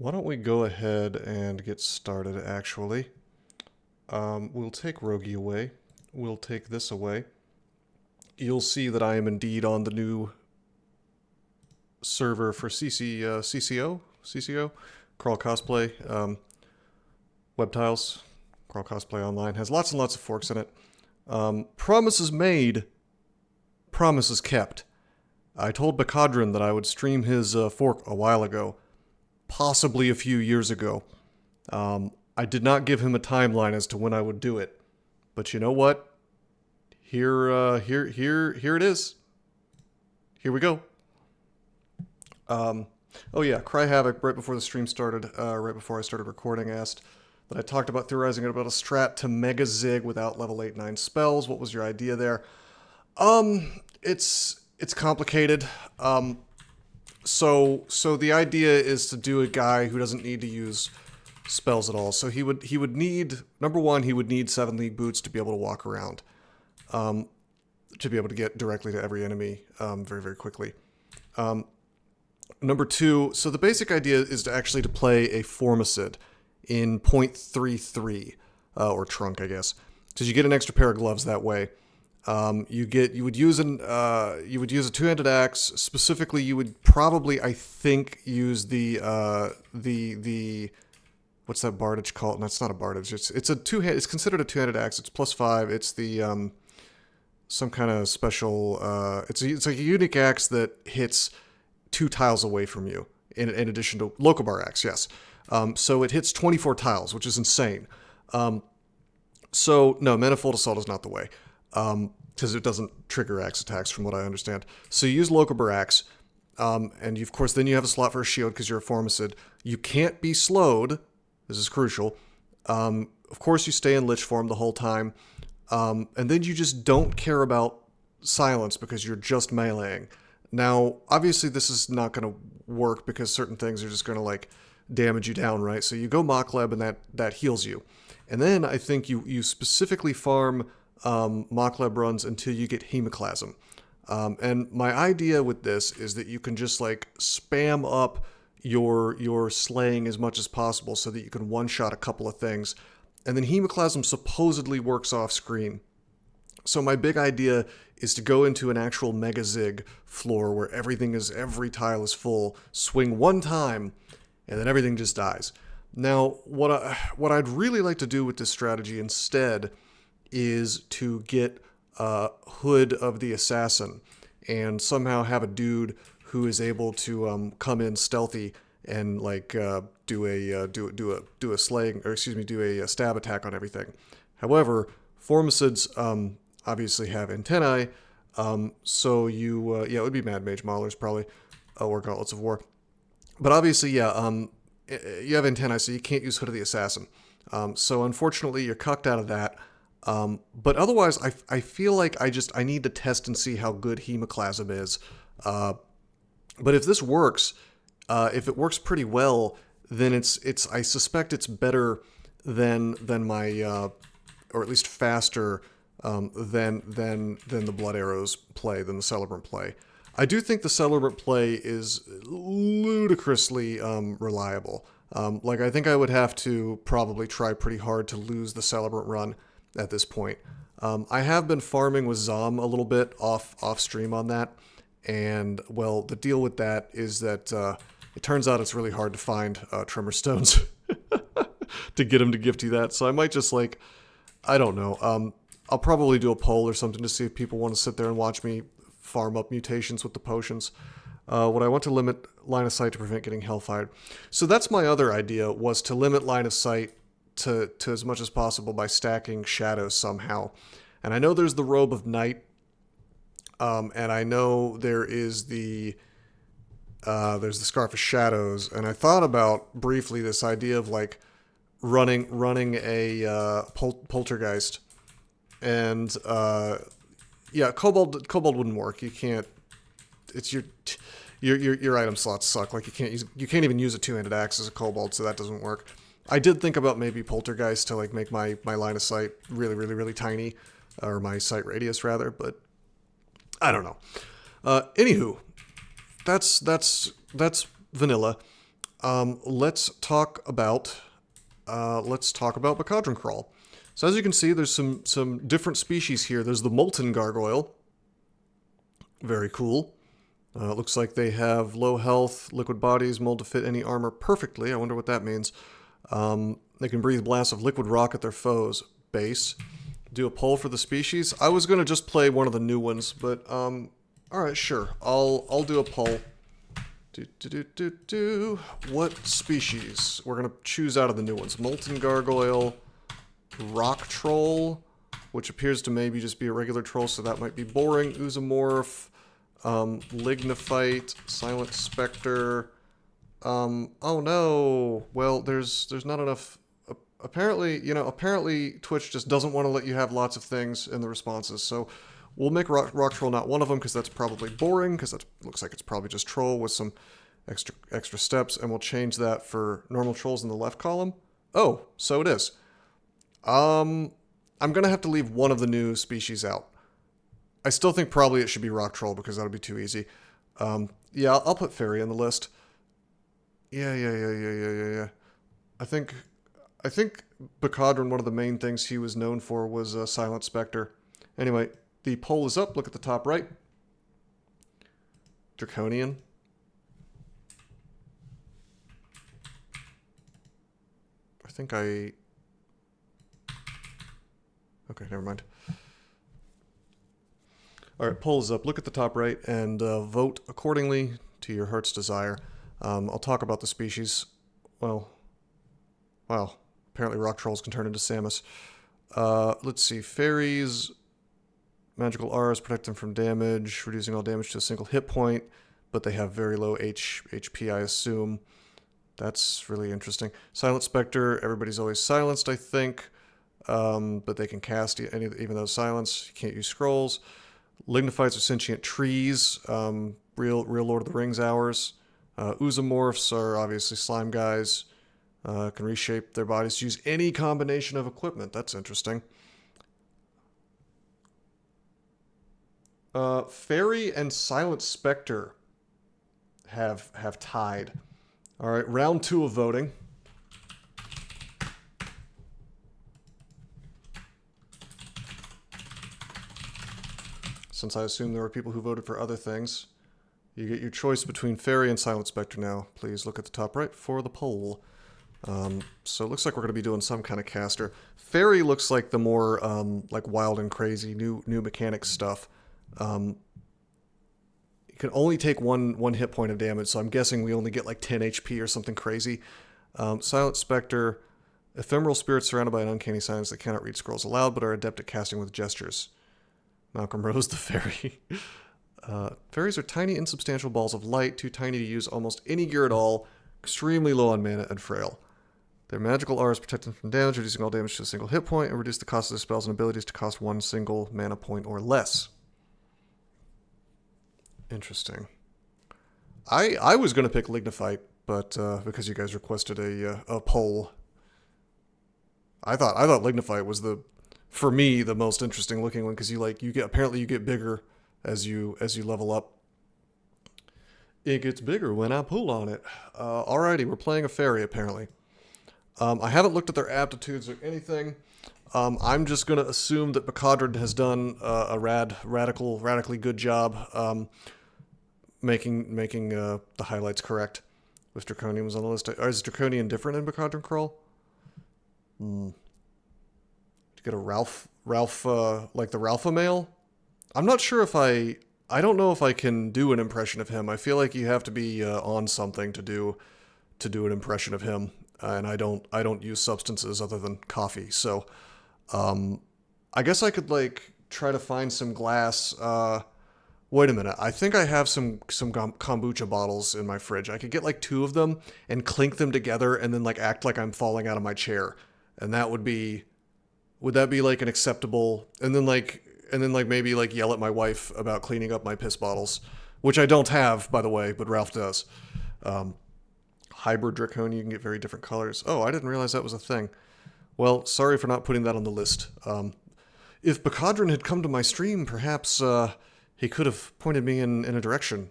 Why don't we go ahead and get started, actually. We'll take Rogie away. We'll take this away. You'll see that I am indeed on the new server for CCO? Crawl Cosplay. Web Tiles. Crawl Cosplay Online. Has lots and lots of forks in it. Promises made. Promises kept. I told Bcadren that I would stream his fork a while ago. Possibly a few years ago. I did not give him a timeline as to when I would do it. But you know what? Here it is. Here we go. Oh yeah, Cry Havoc, right before the stream started, right before I started recording, asked that I talked about theorizing about a strat to Mega Zig without level 8-9 spells. What was your idea there? It's complicated. So the idea is to do a guy who doesn't need to use spells at all. So he would need, number one, he would need 7 League Boots to be able to walk around, to be able to get directly to every enemy very, very quickly. Number two, so the basic idea is to actually to play a Formicid in 0.33, or trunk, I guess, because you get an extra pair of gloves that way. You would use a two-handed axe. Specifically, you would probably, I think, use the what's that bardage called? No, it's not a bardage. It's considered a two-handed axe. It's +5. It's the some kind of special. It's a unique axe that hits 2 tiles away from you. In addition to Locobar axe, yes. So it hits 24 tiles, which is insane. So no, Manifold Assault is not the way. Because it doesn't trigger axe attacks, from what I understand. So you use Locobar axe, and of course then you have a slot for a shield because you're a Formicid. You can't be slowed. This is crucial. Of course you stay in Lich form the whole time, and then you just don't care about silence because you're just meleeing. Now, obviously this is not going to work because certain things are just going to like damage you down, right? So you go Mochleb and that heals you. And then I think you specifically farm Mochleb runs until you get Hemoclasm. And my idea with this is that you can just like spam up your slaying as much as possible so that you can one-shot a couple of things. And then Hemoclasm supposedly works off screen. So my big idea is to go into an actual Mega Zig floor where every tile is full, swing one time, and then everything just dies. Now, what I'd really like to do with this strategy instead is to get Hood of the Assassin and somehow have a dude who is able to come in stealthy and like do a slaying, or excuse me, do a stab attack on everything. However, Formicids obviously have antennae, so it would be Mad Mage Maulers probably, or Gauntlets of War. But obviously, you have antennae, so you can't use Hood of the Assassin. So unfortunately, you're cucked out of that. But otherwise, I feel like I need to test and see how good Hemoclasm is. But if this works, if it works pretty well, then I suspect it's better than my, or at least faster than the Blood Arrows play, than the Celebrant play. I do think the Celebrant play is ludicrously reliable. Like I think I would have to probably try pretty hard to lose the Celebrant run at this point. I have been farming with Zom a little bit off stream on that, and well, the deal with that is that it turns out it's really hard to find Tremor Stones to get him to gift you that, so I might just like, I don't know, I'll probably do a poll or something to see if people want to sit there and watch me farm up mutations with the potions. Would I want to limit line of sight to prevent getting hellfired? So that's my other idea, was to limit line of sight to as much as possible by stacking shadows somehow. And I know there's the Robe of Night, and I know there's the Scarf of Shadows, and I thought about briefly this idea of like running a poltergeist, and Kobold wouldn't work. You can't. It's your item slots suck. Like you can't even use a two-handed axe as a Kobold, so that doesn't work. I did think about maybe Poltergeist to like make my line of sight really, really, really tiny, or my sight radius rather, but I don't know. Anywho, that's vanilla. let's talk about Bcadrencrawl. So as you can see, there's some different species here. There's the molten gargoyle. Very cool. It looks like they have low health, liquid bodies, mold to fit any armor perfectly. I wonder what that means. They can breathe blasts of liquid rock at their foes. Base. Do a poll for the species. I was going to just play one of the new ones, but alright, sure. I'll do a poll. What species? We're going to choose out of the new ones. Molten gargoyle, rock troll, which appears to maybe just be a regular troll, so that might be boring. Oozomorph, Lignifite, silent specter. Oh no. Well, there's not enough. Apparently Twitch just doesn't want to let you have lots of things in the responses. So we'll make rock troll not one of them because that's probably boring, because that looks like it's probably just troll with some extra steps, and we'll change that for normal trolls in the left column. Oh, so it is. I'm gonna have to leave one of the new species out. I still think probably it should be rock troll because that'll be too easy. Yeah, I'll put fairy in the list. Yeah. I think Bcadren, one of the main things he was known for was silent specter. Anyway, the poll is up. Look at the top right. Draconian. Okay, never mind. Alright, poll is up. Look at the top right and vote accordingly to your heart's desire. I'll talk about the species. Well, wow. Apparently rock trolls can turn into Samus. Let's see. Fairies. Magical auras protect them from damage, reducing all damage to a single hit point, but they have very low HP, I assume. That's really interesting. Silent Spectre, everybody's always silenced, I think, but they can cast even though silenced. You can't use scrolls. Lignifites are sentient trees, real Lord of the Rings hours. Oozomorphs are obviously slime guys, can reshape their bodies to use any combination of equipment. That's interesting. Fairy and Silent Spectre have tied. All right, round 2 of voting. Since I assume there were people who voted for other things, you get your choice between Fairy and Silent Spectre now. Please look at the top right for the poll. So it looks like we're going to be doing some kind of caster. Fairy looks like the more like wild and crazy new mechanic stuff. You can only take one hit point of damage, so I'm guessing we only get like 10 HP or something crazy. Silent Spectre, ephemeral spirits surrounded by an uncanny silence that cannot read scrolls aloud but are adept at casting with gestures. Malcolm Rose the Fairy. Fairies are tiny, insubstantial balls of light, too tiny to use almost any gear at all, extremely low on mana, and frail. Their magical auras protect them from damage, reducing all damage to a single hit point, and reduce the cost of their spells and abilities to cost one single mana point or less. Interesting. I was going to pick Lignifite, but because you guys requested a poll, I thought Lignifite was for me the most interesting looking one, because you get bigger as you level up. It gets bigger when I pull on it. Alrighty, we're playing a fairy apparently. I haven't looked at their aptitudes or anything. I'm just going to assume that Bcadren has done a radically good job making the highlights correct. With Draconian was on the list. Is Draconian different in Bcadrencrawl? Did you get a Ralph like the Ralphamale? I'm not sure if I don't know if I can do an impression of him. I feel like you have to be on something to do an impression of him, and I don't use substances other than coffee. So, I guess I could like try to find some glass. Wait a minute. I think I have some kombucha bottles in my fridge. I could get like 2 of them and clink them together and then like act like I'm falling out of my chair, and that would that be like an acceptable? And then maybe like yell at my wife about cleaning up my piss bottles, which I don't have, by the way, but Ralph does. Hybrid Draconian, you can get very different colors. Oh, I didn't realize that was a thing. Well, sorry for not putting that on the list. If Bcadren had come to my stream, perhaps he could have pointed me in a direction.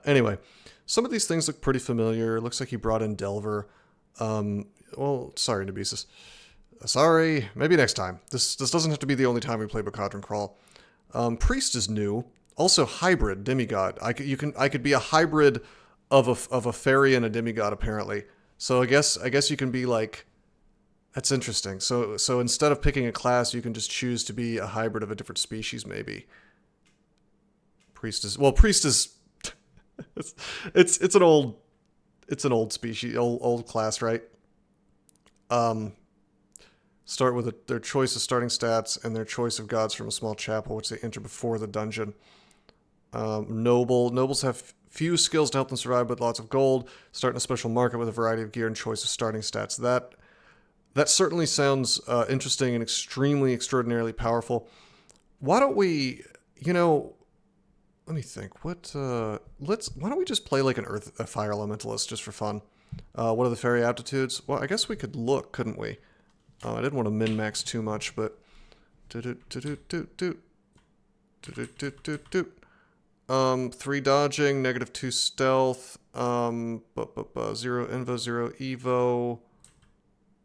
Anyway, Some of these things look pretty familiar. Looks like he brought in Delver. Well, sorry, Deepening. Sorry, maybe next time. This doesn't have to be the only time we play Bcadrencrawl. Priest is new. Also hybrid, demigod. I could be a hybrid of a fairy and a demigod apparently. So I guess you can be like, that's interesting. So instead of picking a class, you can just choose to be a hybrid of a different species maybe. Priest is it's an old species, old class, right? Start with their choice of starting stats and their choice of gods from a small chapel, which they enter before the dungeon. Nobles have few skills to help them survive, but lots of gold. Start in a special market with a variety of gear and choice of starting stats. That certainly sounds interesting and extraordinarily powerful. Why don't we, let me think. Why don't we just play like a fire elementalist just for fun? What are the fairy aptitudes? Well, I guess we could look, couldn't we? I didn't want to min-max too much, but... 3 dodging, -2 stealth, 0 invo, 0 evo.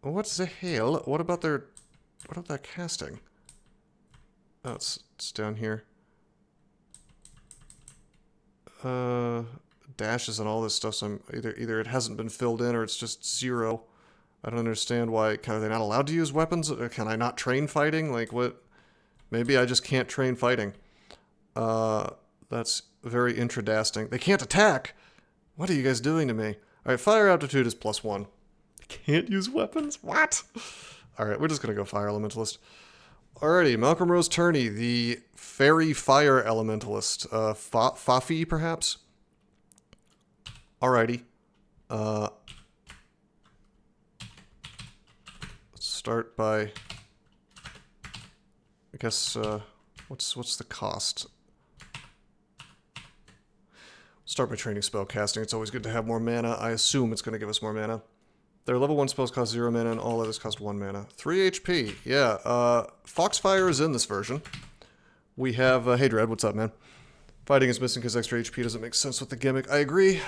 What the hell? What about that casting? Oh, it's down here. Dashes and all this stuff, so either it hasn't been filled in or it's just 0. I don't understand why. Are they not allowed to use weapons? Can I not train fighting? Like, what? Maybe I just can't train fighting. That's very intradasting. They can't attack! What are you guys doing to me? Alright, fire aptitude is +1. They can't use weapons? What? Alright, we're just gonna go fire elementalist. Alrighty, Malcolm Rose Turney, the fairy fire elementalist. Fafi, perhaps? Alrighty. Start by, I guess, what's the cost? Start by training spell casting. It's always good to have more mana. I assume it's going to give us more mana. Their level 1 spells cost 0 mana and all others cost 1 mana. 3 HP. Yeah, Foxfire is in this version. We have, hey Dread, what's up, man? Fighting is missing because extra HP doesn't make sense with the gimmick. I agree.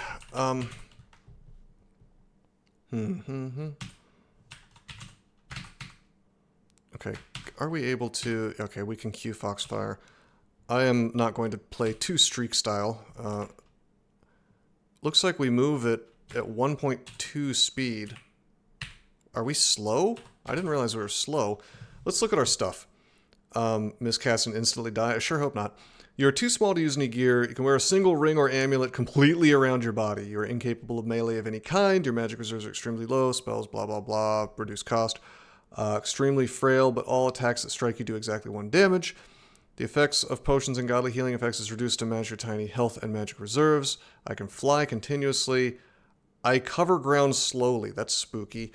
Okay, are we able to... Okay, we can queue Foxfire. I am not going to play 2 streak style. Looks like we move it at 1.2 speed. Are we slow? I didn't realize we were slow. Let's look at our stuff. Miscast and instantly die? I sure hope not. You're too small to use any gear. You can wear a single ring or amulet completely around your body. You're incapable of melee of any kind. Your magic reserves are extremely low. Spells, blah, blah, blah. Reduced cost. Extremely frail, but all attacks that strike you do exactly 1 damage. The effects of potions and godly healing effects is reduced to match your tiny health and magic reserves. I can fly continuously. I cover ground slowly. That's spooky.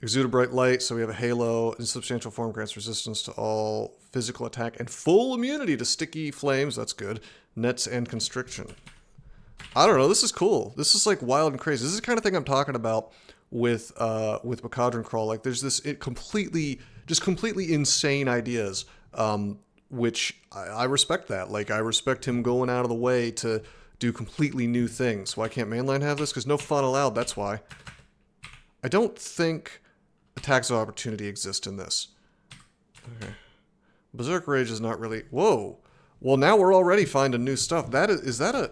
Exude a bright light, so we have a halo. Insubstantial form grants resistance to all physical attack and full immunity to sticky flames. That's good. Nets and constriction. I don't know. This is cool. This is like wild and crazy. This is the kind of thing I'm talking about with Bcadrencrawl. Like, there's this completely insane ideas, which I respect that. Like, I respect him going out of the way to do completely new things. Why can't Mainline have this? Because no fun allowed, that's why. I don't think attacks of opportunity exist in this. Okay. Berserk Rage is not really... Whoa! Well, now we're already finding new stuff. Is that a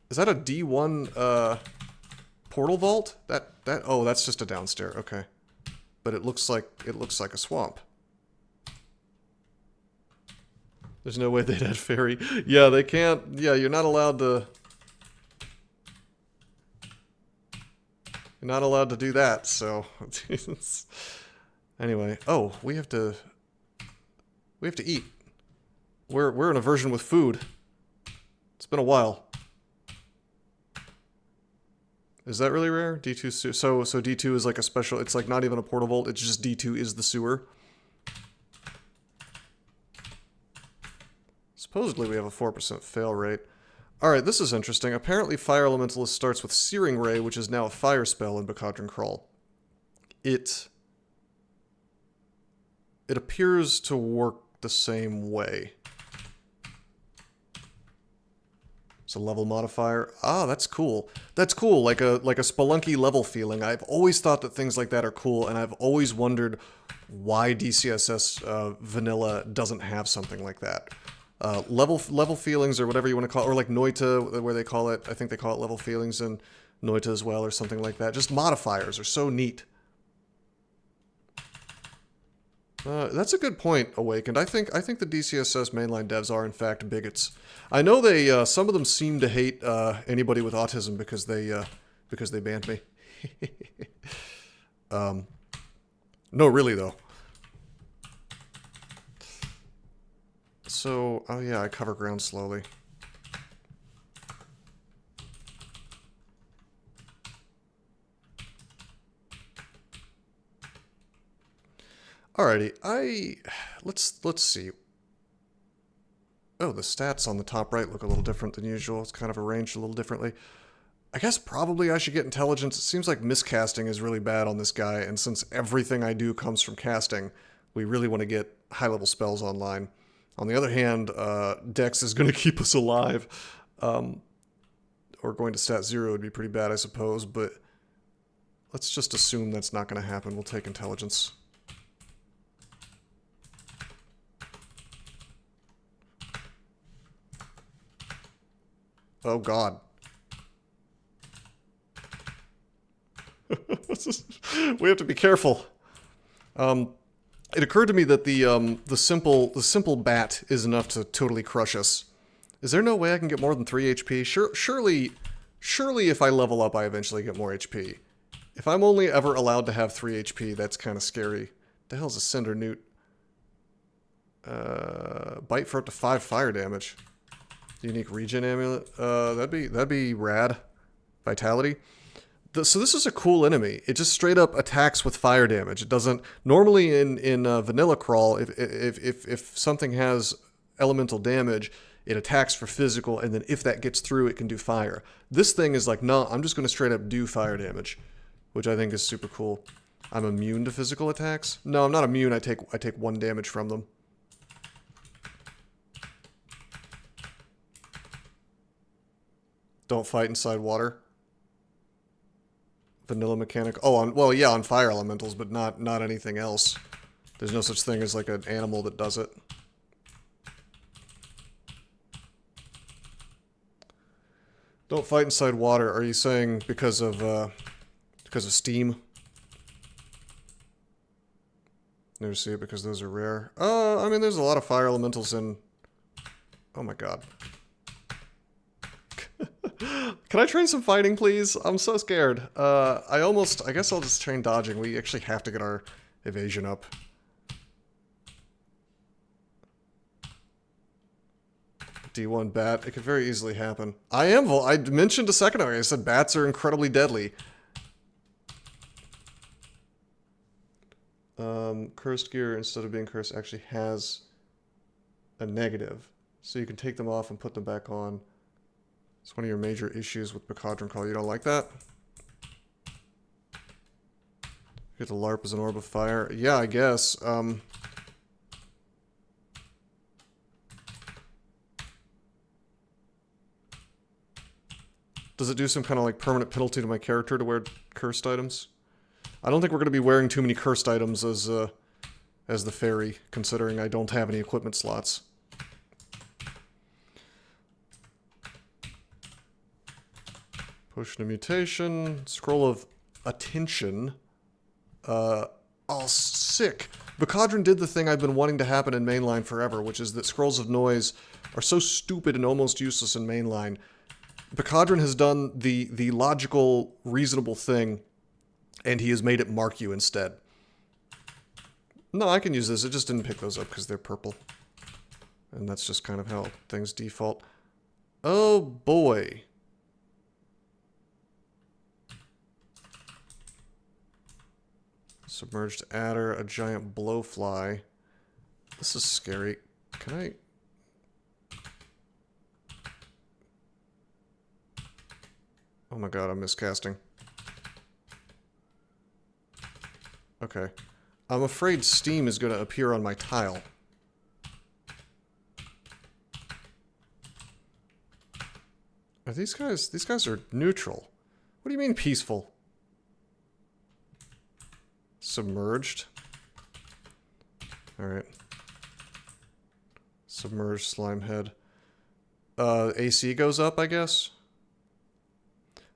D1 portal vault? Oh, that's just a downstairs. Okay. But it looks like a swamp. There's no way they'd add fairy. Yeah, they can't. Yeah, you're not allowed to. You're not allowed to do that. So, anyway. Oh, we have to eat. We're in a version with food. It's been a while. Is that really rare? D2 so D2 is like a special. It's like not even a portal vault. It's just D2 is the sewer. Supposedly we have a 4% fail rate. Alright, this is interesting. Apparently Fire Elementalist starts with Searing Ray, which is now a fire spell in Bcadrencrawl. It appears to work the same way. It's a level modifier. Ah, that's cool. That's cool, like a Spelunky level feeling. I've always thought that things like that are cool, and I've always wondered why DCSS vanilla doesn't have something like that. Level feelings, or whatever you want to call it, or like Noita, where they call it, I think they call it level feelings in Noita as well, or something like that. Just modifiers are so neat. That's a good point, Awakened. I think the DCSS mainline devs are in fact bigots. I know they some of them seem to hate anybody with autism because they banned me. No, really though. So, oh yeah, I cover ground slowly. Alrighty, let's see. Oh, the stats on the top right look a little different than usual. It's kind of arranged a little differently. I guess probably I should get intelligence. It seems like miscasting is really bad on this guy, and since everything I do comes from casting, we really want to get high-level spells online. On the other hand, Dex is going to keep us alive. Or going to stat 0 would be pretty bad, I suppose, but let's just assume that's not going to happen. We'll take intelligence. Oh, God. We have to be careful. It occurred to me that the simple bat is enough to totally crush us. Is there no way I can get more than 3 HP? Surely if I level up, I eventually get more HP. If I'm only ever allowed to have 3 HP, that's kind of scary. The hell's a Cinder Newt? Bite for up to 5 fire damage. Unique regen amulet. That'd be rad. Vitality. So this is a cool enemy. It just straight up attacks with fire damage. It doesn't normally in vanilla crawl. If something has elemental damage, it attacks for physical, and then if that gets through, it can do fire. This thing is like, no, I'm just going to straight up do fire damage, which I think is super cool. I'm immune to physical attacks. No, I'm not immune. I take 1 damage from them. Don't fight inside water. Vanilla mechanic. Oh, on fire elementals, but not anything else. There's no such thing as like an animal that does it. Don't fight inside water. Are you saying because of steam? Never see it because those are rare. I mean, there's a lot of fire elementals in. Oh my god. Can I train some fighting, please? I'm so scared. I guess I'll just train dodging. We actually have to get our evasion up. D1 bat. It could very easily happen. I mentioned a second ago, I said bats are incredibly deadly. Cursed gear, instead of being cursed, actually has a negative. So you can take them off and put them back on. It's one of your major issues with Bcadrencrawl. You don't like that? Get the LARP as an orb of fire. Yeah, I guess. Does it do some kind of like permanent penalty to my character to wear cursed items? I don't think we're going to be wearing too many cursed items as the fairy, considering I don't have any equipment slots. Potion of mutation, scroll of attention. Oh, sick. Bcadren did the thing I've been wanting to happen in mainline forever, which is that scrolls of noise are so stupid and almost useless in mainline. Bcadren has done the logical, reasonable thing, and he has made it mark you instead. No, I can use this. It just didn't pick those up because they're purple. And that's just kind of how things default. Oh, boy. Submerged adder, a giant blowfly. This is scary. Can I... Oh my god, I'm miscasting. Okay. I'm afraid steam is going to appear on my tile. Are these guys... These guys are neutral. What do you mean peaceful? Submerged. Alright. Submerged slime head. AC goes up, I guess.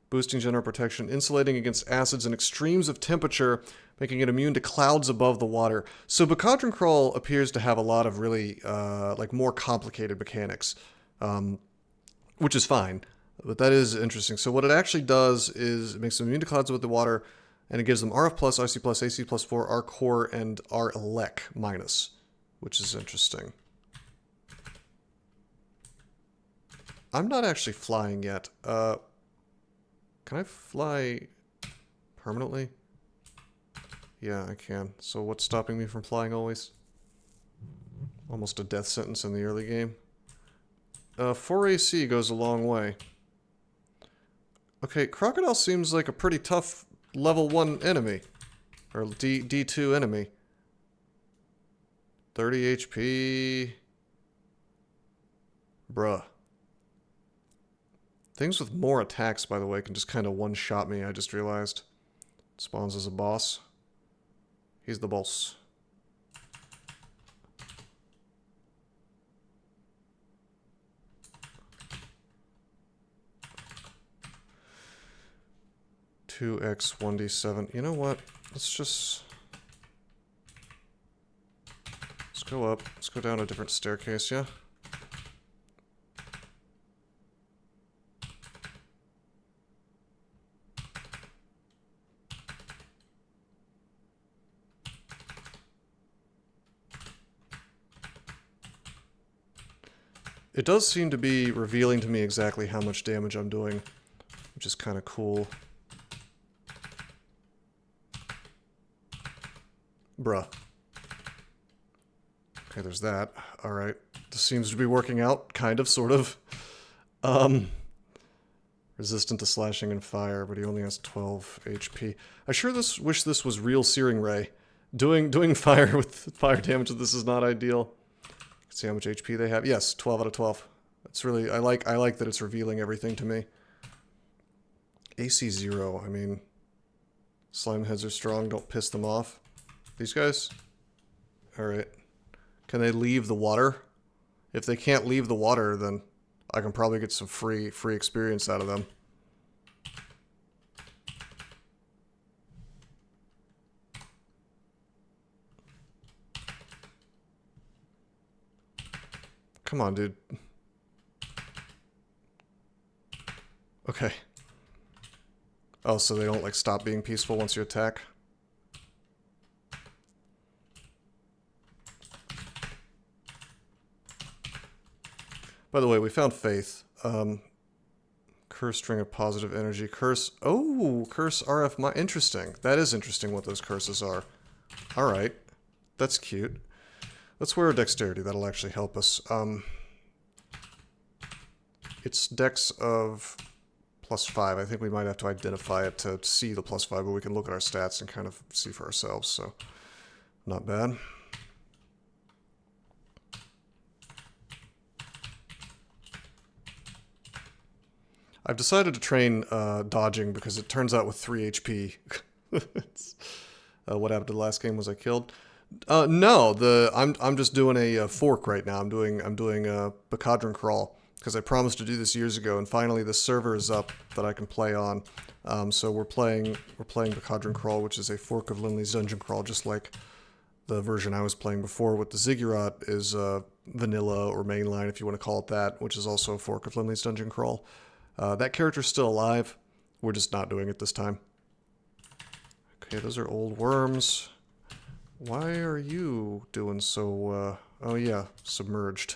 Boosting general protection. Insulating against acids and extremes of temperature, making it immune to clouds above the water. So Bcadrencrawl appears to have a lot of really, like, more complicated mechanics. Which is fine. But that is interesting. So what it actually does is it makes them immune to clouds above the water, and it gives them RF plus, RC plus, AC plus 4, R core, and R elec minus, which is interesting. I'm not actually flying yet. Can I fly permanently? Yeah, I can. So what's stopping me from flying always? Almost a death sentence in the early game. 4 AC goes a long way. Okay, Crocodile seems like a pretty tough level 1 enemy. Or D2 enemy. 30 HP. Bruh. Things with more attacks, by the way, can just kind of one-shot me, I just realized. Spawns as a boss. He's the boss. Two X 1D7. You know what? Let's go up. Let's go down a different staircase, yeah? It does seem to be revealing to me exactly how much damage I'm doing, which is kind of cool. Bruh. Okay, there's that. Alright. This seems to be working out, kind of, sort of. Resistant to slashing and fire, but he only has 12 HP. I sure wish this was real Searing Ray. Doing fire with fire damage with this is not ideal. See how much HP they have? Yes, 12 out of 12. It's really... I like that it's revealing everything to me. AC 0, I mean... Slime heads are strong, don't piss them off. These guys? Alright. Can they leave the water? If they can't leave the water, then I can probably get some free experience out of them. Come on, dude. Okay. Oh, so they don't, like, stop being peaceful once you attack? By the way, we found Faith. Curse string of positive energy. Curse... Oh! Curse RF... Interesting. That is interesting what those curses are. Alright. That's cute. Let's wear a dexterity. That'll actually help us. It's dex of +5. I think we might have to identify it to see the +5, but we can look at our stats and kind of see for ourselves, so not bad. I've decided to train dodging because it turns out with 3 HP. What happened to the last game was I killed? No, I'm just doing a fork right now. I'm doing Bcadrencrawl because I promised to do this years ago, and finally the server is up that I can play on. So we're playing Bcadrencrawl, which is a fork of Linley's Dungeon Crawl, just like the version I was playing before with the Ziggurat is vanilla or mainline, if you want to call it that, which is also a fork of Linley's Dungeon Crawl. That character's still alive. We're just not doing it this time. Okay, those are old worms. Why are you doing so, oh yeah, submerged.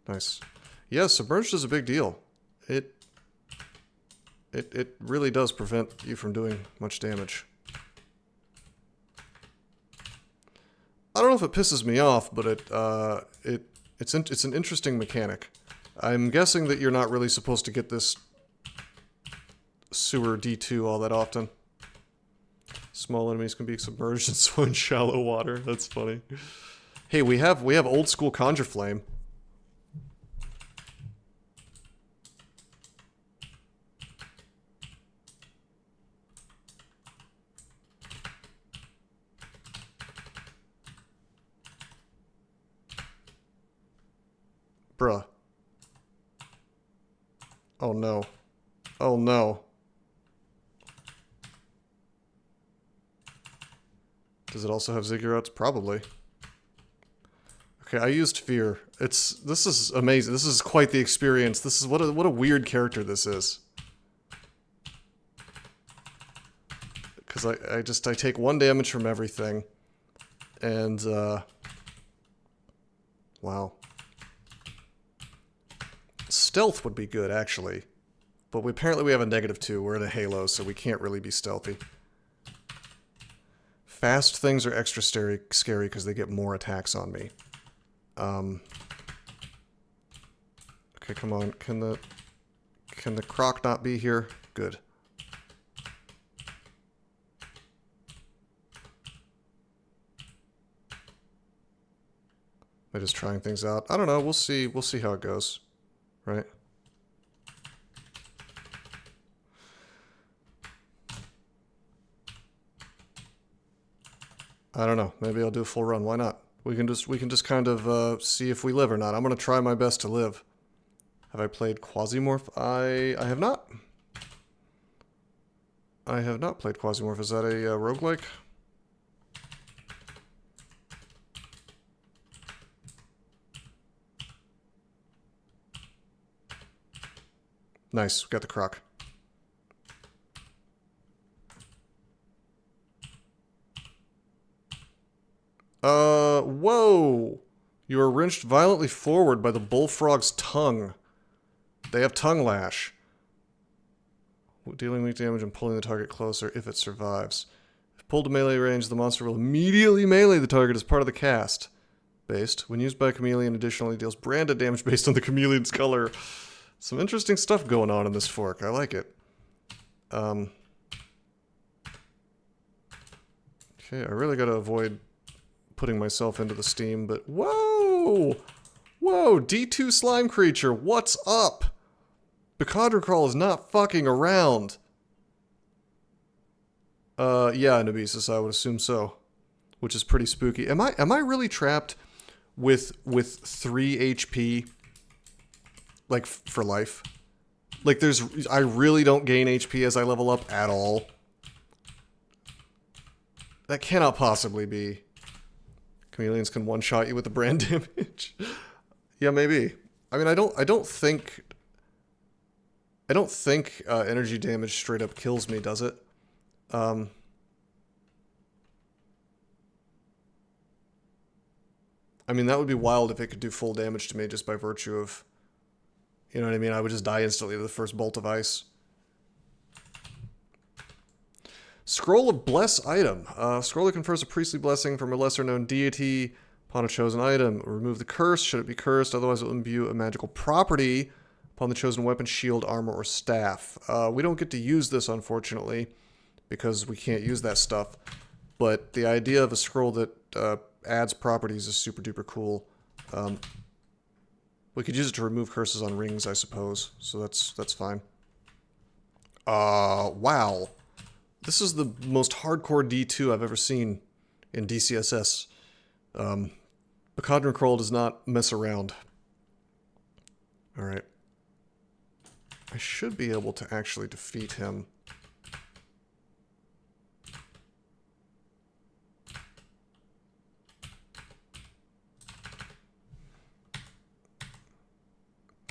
Nice. Yeah, submerged is a big deal. It really does prevent you from doing much damage. I don't know if it pisses me off, but it's an interesting mechanic. I'm guessing that you're not really supposed to get this sewer D2 all that often. Small enemies can be submerged and swim in shallow water. That's funny. Hey, we have old school Conjure Flame. Bruh. Oh no. Oh no. Does it also have Ziggurats? Probably. Okay, I used Fear. This is amazing. This is quite the experience. This is what a weird character this is. Because I take 1 damage from everything. And wow. Stealth would be good, actually. But apparently we have a -2. We're in a Halo, so we can't really be stealthy. Fast things are extra scary because they get more attacks on me. Okay, come on. Can the croc not be here? Good. Am I just trying things out? I don't know. We'll see. We'll see how it goes. Right? I don't know. Maybe I'll do a full run. Why not? We can just kind of see if we live or not. I'm gonna try my best to live. Have I played Quasimorph? I have not. I have not played Quasimorph. Is that a roguelike? Nice. Got the croc. Whoa! You are wrenched violently forward by the bullfrog's tongue. They have tongue lash. Dealing weak damage and pulling the target closer if it survives. If pulled to melee range, the monster will immediately melee the target as part of the cast. Based. When used by a chameleon, additionally deals branded damage based on the chameleon's color. Some interesting stuff going on in this fork. I like it. Okay, I really gotta avoid putting myself into the steam, but whoa! Whoa, D2 slime creature, what's up? Bcadrencrawl is not fucking around. Yeah, Nemesis, I would assume so. Which is pretty spooky. Am I really trapped with 3 HP? Like, for life? Like, I really don't gain HP as I level up at all. That cannot possibly be. Chameleons can one-shot you with the brand damage. Yeah, maybe. I mean, I don't think energy damage straight up kills me, does it? I mean, that would be wild if it could do full damage to me just by virtue of, you know what I mean? I would just die instantly to the first bolt of ice. Scroll of Bless item. Scroll that confers a priestly blessing from a lesser-known deity upon a chosen item. Remove the curse, should it be cursed, otherwise it will imbue a magical property upon the chosen weapon, shield, armor, or staff. We don't get to use this, unfortunately, because we can't use that stuff. But the idea of a scroll that adds properties is super-duper cool. We could use it to remove curses on rings, I suppose. So that's fine. Wow. This is the most hardcore D2 I've ever seen in DCSS. Bcadrencrawl does not mess around. Alright. I should be able to actually defeat him.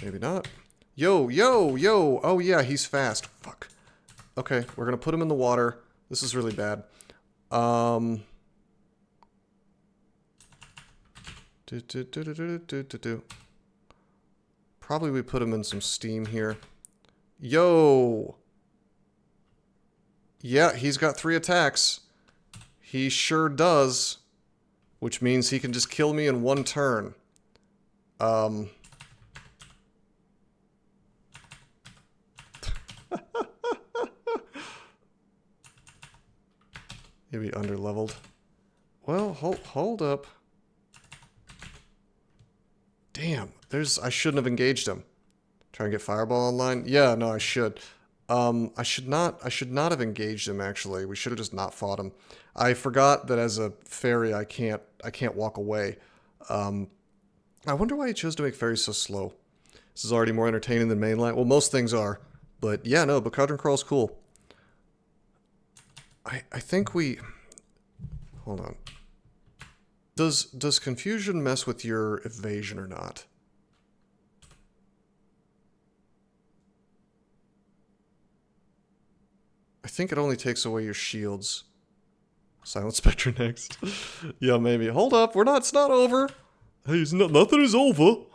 Maybe not. Yo, yo, yo! Oh yeah, he's fast. Fuck. Okay, we're gonna put him in the water. This is really bad. Probably we put him in some steam here. Yo! Yeah, he's got 3 attacks. He sure does. Which means he can just kill me in 1 turn. Maybe underleveled. Well, hold up. Damn, I shouldn't have engaged him. Try and get Fireball online? Yeah, no, I should. I should not have engaged him, actually. We should have just not fought him. I forgot that as a fairy, I can't walk away. I wonder why he chose to make fairies so slow. This is already more entertaining than mainline. Well, most things are. But yeah, no, Bcadrencrawl is cool. I think we... Hold on. Does confusion mess with your evasion or not? I think it only takes away your shields. Silent Spectre next. Yeah, maybe. Hold up, it's not over. Hey, nothing is over.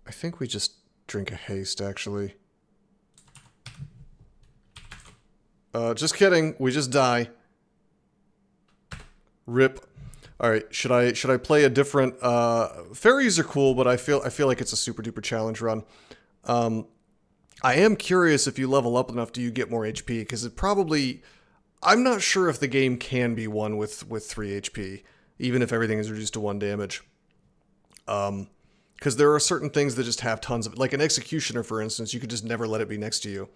I think we just drink a haste, actually. Just kidding. We just die. Rip. All right. Should I play a different? Fairies are cool, but I feel like it's a super duper challenge run. I am curious if you level up enough, do you get more HP? Because it probably. I'm not sure if the game can be won with 3 HP, even if everything is reduced to 1 damage. Because there are certain things that just have tons of... Like an Executioner, for instance, you could just never let it be next to you.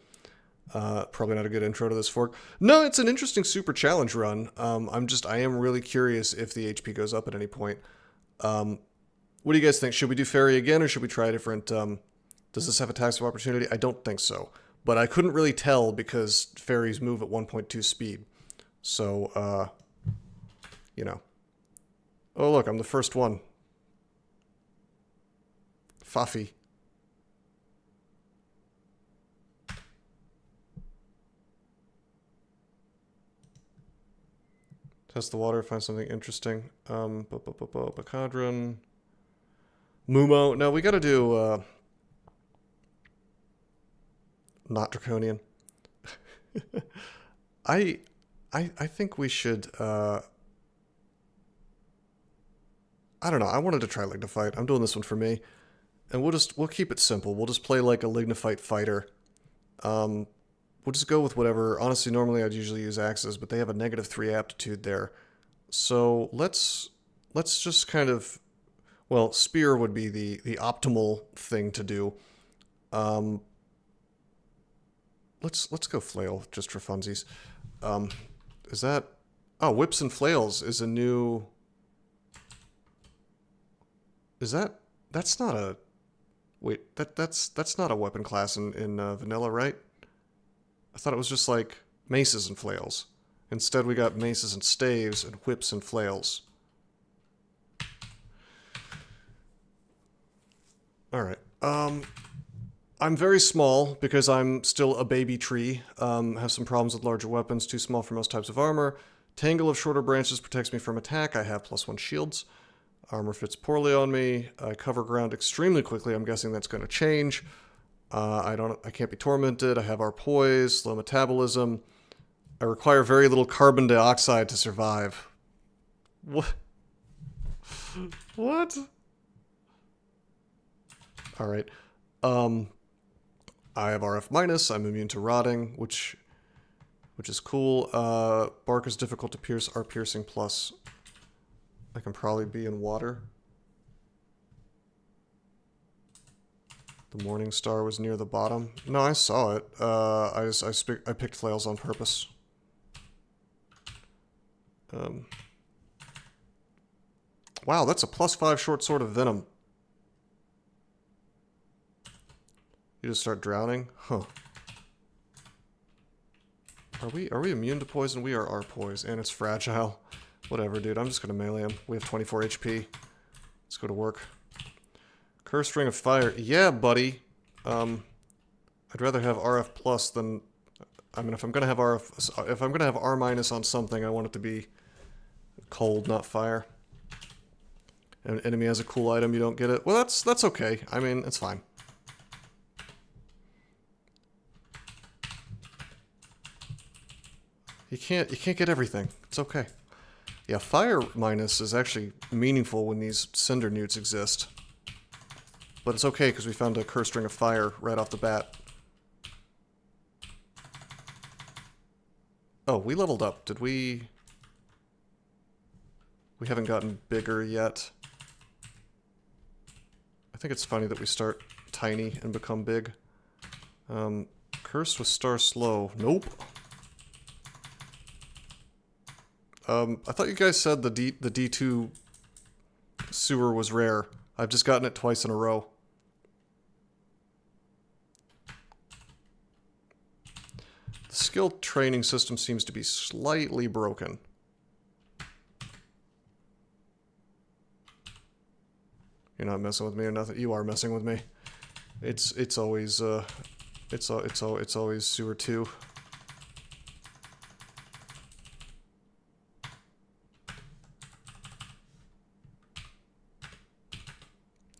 Probably not a good intro to this fork. No, it's an interesting super challenge run. I am really curious if the HP goes up at any point. What do you guys think? Should we do Fairy again, or should we try a different... does this have attacks of opportunity? I don't think so. But I couldn't really tell because Fairies move at 1.2 speed. So, you know. Oh, look, I'm the first one. Fafi. Test the water, find something interesting. Bcadren. Mumo. No, we gotta do, not Draconian. I think we should, I don't know, I wanted to try Lignifite. I'm doing this one for me. And we'll keep it simple. We'll just play like a Lignifite fighter. We'll just go with whatever. Honestly, normally I'd usually use axes, but they have a -3 aptitude there. So let's just kind of, well, spear would be the optimal thing to do. Let's go flail just for funsies. Is that... Oh, whips and flails is a new... Is that... That's not a... Wait, that's not a weapon class in vanilla, right? I thought it was just like maces and flails. Instead, we got maces and staves and whips and flails. All right. I'm very small because I'm still a baby tree. Have some problems with larger weapons, too small for most types of armor. Tangle of shorter branches protects me from attack. I have +1 shields. Armor fits poorly on me. I cover ground extremely quickly. I'm guessing that's going to change. I can't be tormented. I have our poise, slow metabolism. I require very little carbon dioxide to survive. What? What? All right. I have RF-. I'm immune to rotting, which is cool. Bark is difficult to pierce. Are piercing plus. I can probably be in water. The morning star was near the bottom. No, I saw it. I picked flails on purpose. Wow, that's a +5 short sword of venom. You just start drowning? Huh. Are we immune to poison? We are poise, and it's fragile. Whatever, dude. I'm just gonna melee him. We have 24 HP. Let's go to work. Cursed Ring of Fire. Yeah, buddy. I'd rather have RF plus than... I mean, if I'm gonna have R on something, I want it to be cold, not fire. And an enemy has a cool item, you don't get it. Well, that's okay. I mean, it's fine. You can't get everything. It's okay. Yeah, fire minus is actually meaningful when these cinder newts exist. But it's okay because we found a Cursed Ring of Fire right off the bat. Oh, we leveled up. Did we... We haven't gotten bigger yet. I think it's funny that we start tiny and become big. Cursed with Star Slow. Nope. I thought you guys said the D2 sewer was rare. I've just gotten it twice in a row. The skill training system seems to be slightly broken. You're not messing with me or nothing. You are messing with me. It's always it's always sewer 2.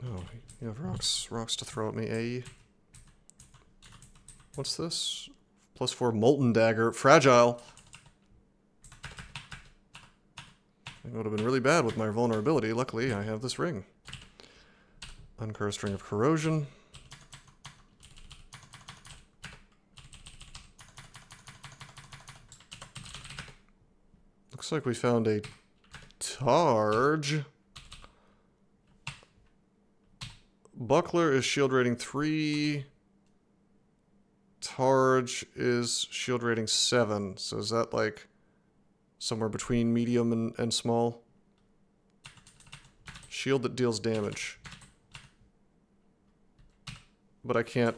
Oh, you have rocks to throw at me, eh? What's this? +4 Molten Dagger. Fragile. It would have been really bad with my vulnerability. Luckily, I have this ring. Uncursed Ring of Corrosion. Looks like we found a Targe. Buckler is shield rating 3. Targe is shield rating 7. So is that like somewhere between medium and small? Shield that deals damage. But I can't,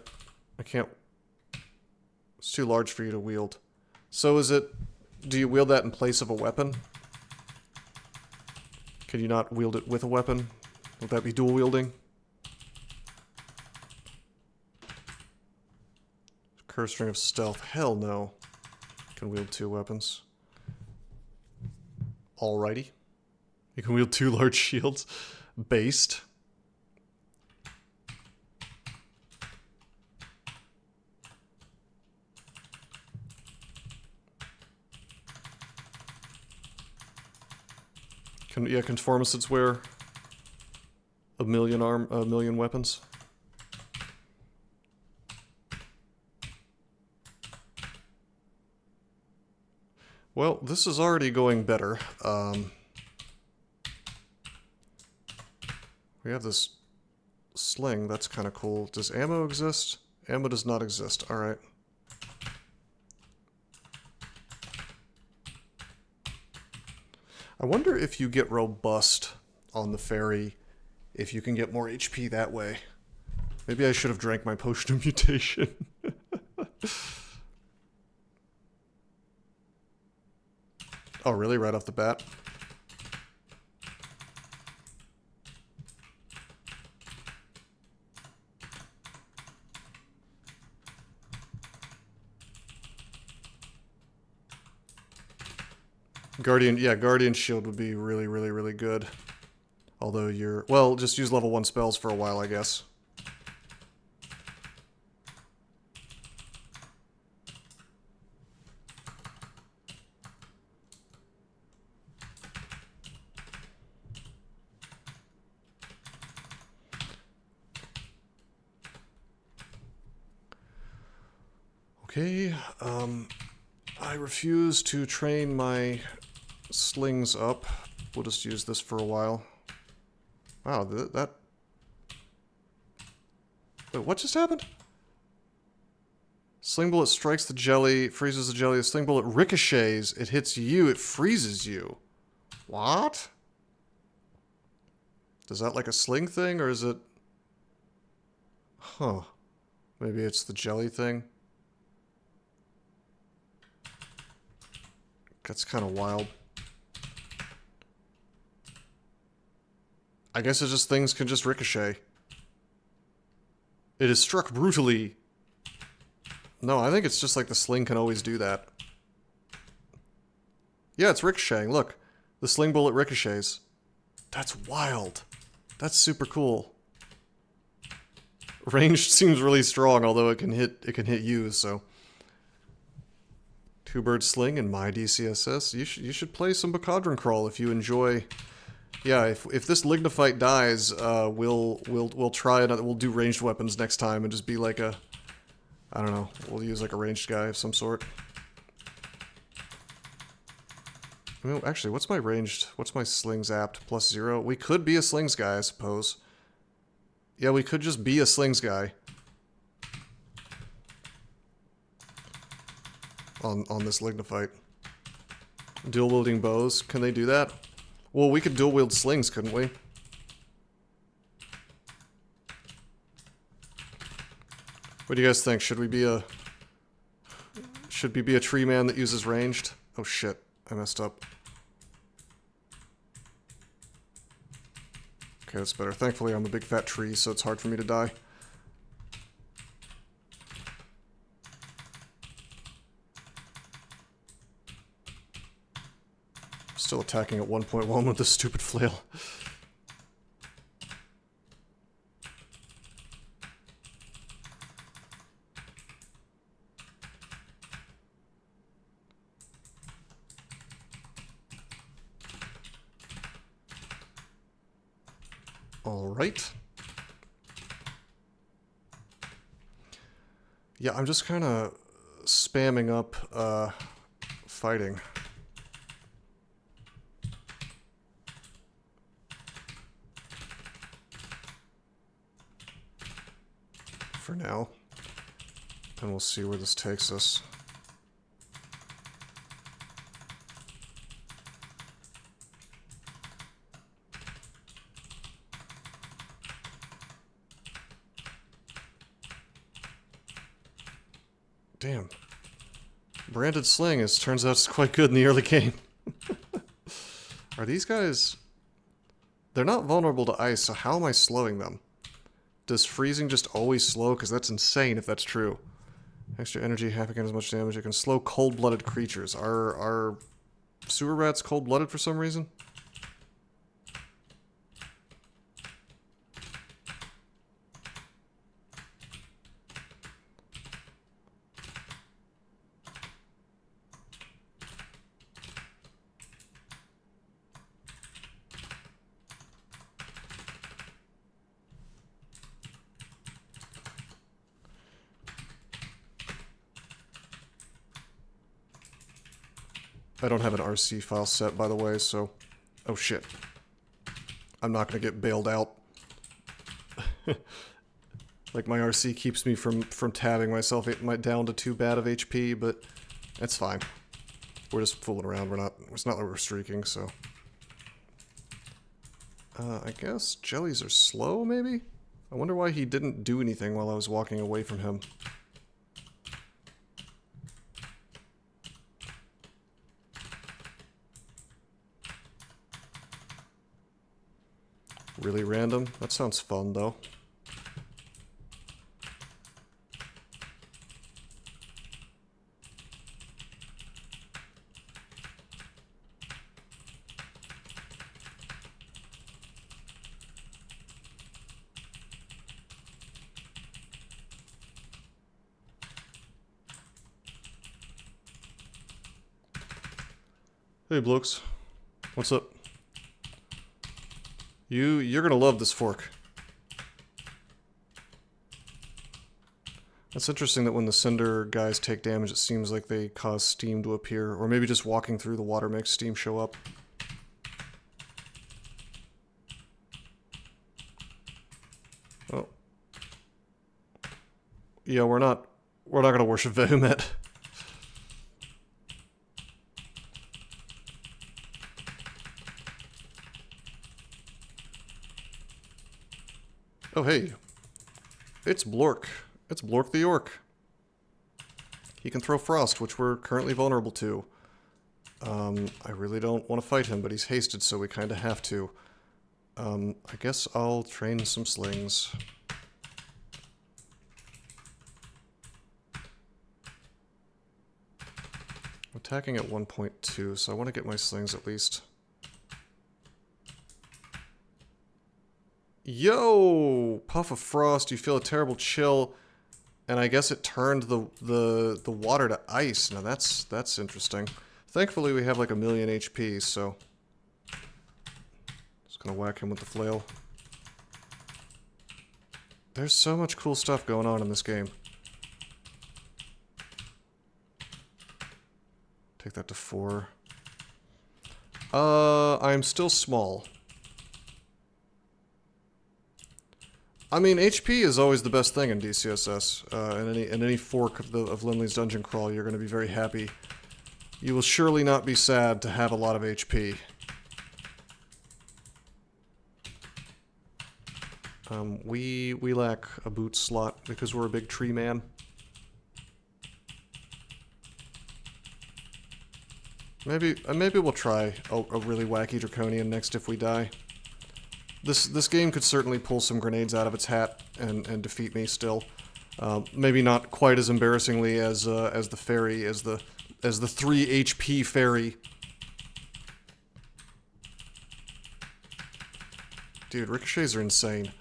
it's too large for you to wield. So is it, do you wield that in place of a weapon? Can you not wield it with a weapon? Would that be dual wielding? Cursed Ring of Stealth. Hell no. Can wield 2 weapons. Alrighty. You can wield 2 large shields. Based. Can Formicids wear a million weapons? Well, this is already going better. We have this sling, that's kind of cool. Does ammo exist? Ammo does not exist, alright. I wonder if you get robust on the ferry, if you can get more HP that way. Maybe I should have drank my potion of mutation. Oh, really? Right off the bat? Guardian Shield would be really, really, really good. Although you're... Well, just use level 1 spells for a while, I guess. Okay, I refuse to train my slings up. We'll just use this for a while. Wow, that... Wait, what just happened? Sling bullet strikes the jelly, freezes the jelly. The sling bullet ricochets. It hits you, it freezes you. What? Is that like a sling thing, or is it... Huh. Maybe it's the jelly thing. That's kind of wild. I guess it's just things can just ricochet. It is struck brutally. No, I think it's just like the sling can always do that. Yeah, it's ricocheting. Look, the sling bullet ricochets. That's wild. That's super cool. Ranged seems really strong, although it can hit you, so... 2-bird sling and my DCSS. You should play some Bcadrencrawl if you enjoy. Yeah, if this Lignifite dies, we'll try it. We'll do ranged weapons next time and just be like a, I don't know. We'll use like a ranged guy of some sort. Well, actually, what's my ranged? What's my slings apt? +0? We could be a slings guy, I suppose. Yeah, we could just be a slings guy. On this Lignifite. Dual wielding bows. Can they do that? Well, we could dual wield slings, couldn't we? What do you guys think? Should we be a tree man that uses ranged? Oh shit, I messed up. Okay, that's better. Thankfully, I'm a big fat tree, so it's hard for me to die. Still attacking at 1.1 with this stupid flail. Alright. Yeah, I'm just kind of spamming up fighting. For now. And we'll see where this takes us. Damn. Branded sling is turns out it's quite good in the early game. Are these guys... They're not vulnerable to ice, so how am I slowing them? Does freezing just always slow? Because that's insane if that's true. Extra energy, half again as much damage. It can slow cold-blooded creatures. Are sewer rats cold-blooded for some reason? I don't have an RC file set, by the way, so... Oh, shit. I'm not gonna get bailed out. Like, my RC keeps me from tabbing myself down to 2 bad of HP, but it's fine. We're just fooling around. It's not like we're streaking, so... I guess jellies are slow, maybe? I wonder why he didn't do anything while I was walking away from him. Really random? That sounds fun, though. Hey, blokes. What's up? You're gonna love this fork. That's interesting that when the cinder guys take damage, it seems like they cause steam to appear, or maybe just walking through the water makes steam show up. Oh. Yeah, we're not gonna worship Vehumet. Oh, hey. It's Blork. It's Blork the Orc. He can throw frost, which we're currently vulnerable to. I really don't want to fight him, but he's hasted, so we kind of have to. I guess I'll train some slings. I'm attacking at 1.2, so I want to get my slings at least. Yo! Puff of frost, you feel a terrible chill, and I guess it turned the water to ice. Now that's interesting. Thankfully we have like 1,000,000 HP, so... Just gonna whack him with the flail. There's so much cool stuff going on in this game. Take that to 4. I'm still small. I mean, HP is always the best thing in DCSS. In any fork of Linley's Dungeon Crawl, you're going to be very happy. You will surely not be sad to have a lot of HP. We lack a boot slot because we're a big tree man. Maybe we'll try a really wacky Draconian next if we die. This game could certainly pull some grenades out of its hat and defeat me still. Maybe not quite as embarrassingly as the fairy, as the 3 HP fairy. Dude, ricochets are insane.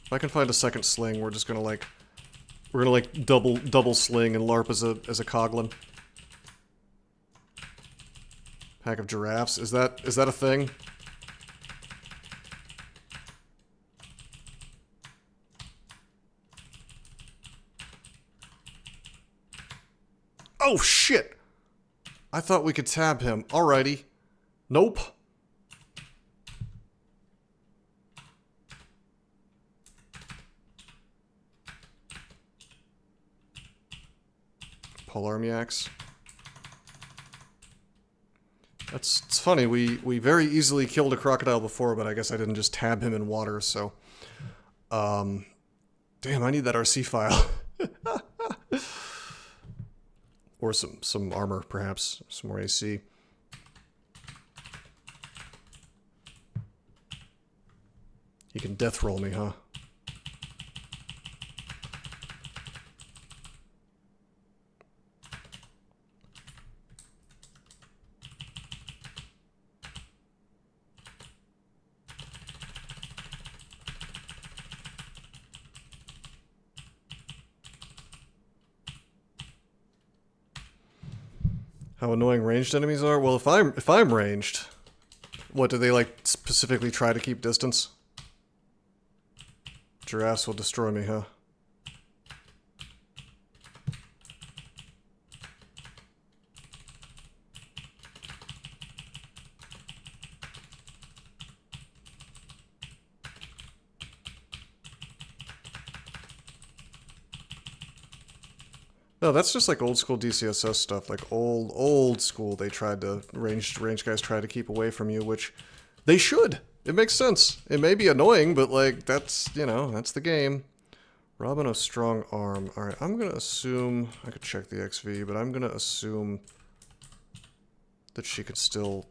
If I can find a second sling, we're just gonna like double sling and LARP as a coglin. Pack of giraffes. Is that a thing? Oh shit! I thought we could tab him. Alrighty. Nope. Polarmiacs. It's funny, we very easily killed a crocodile before, but I guess I didn't just tab him in water, so... damn, I need that RC file. Or some armor, perhaps. Some more AC. You can death roll me, huh? How annoying ranged enemies are? Well, if I'm ranged, what do they like specifically try to keep distance? Giraffes will destroy me, huh? No, that's just like old school DCSS stuff. Like old school, they tried to range guys try to keep away from you, which they should. It makes sense. It may be annoying, but like that's, you know, that's the game. Robin of strong arm. All right, I'm gonna assume I could check the XV, but I'm gonna assume that she could still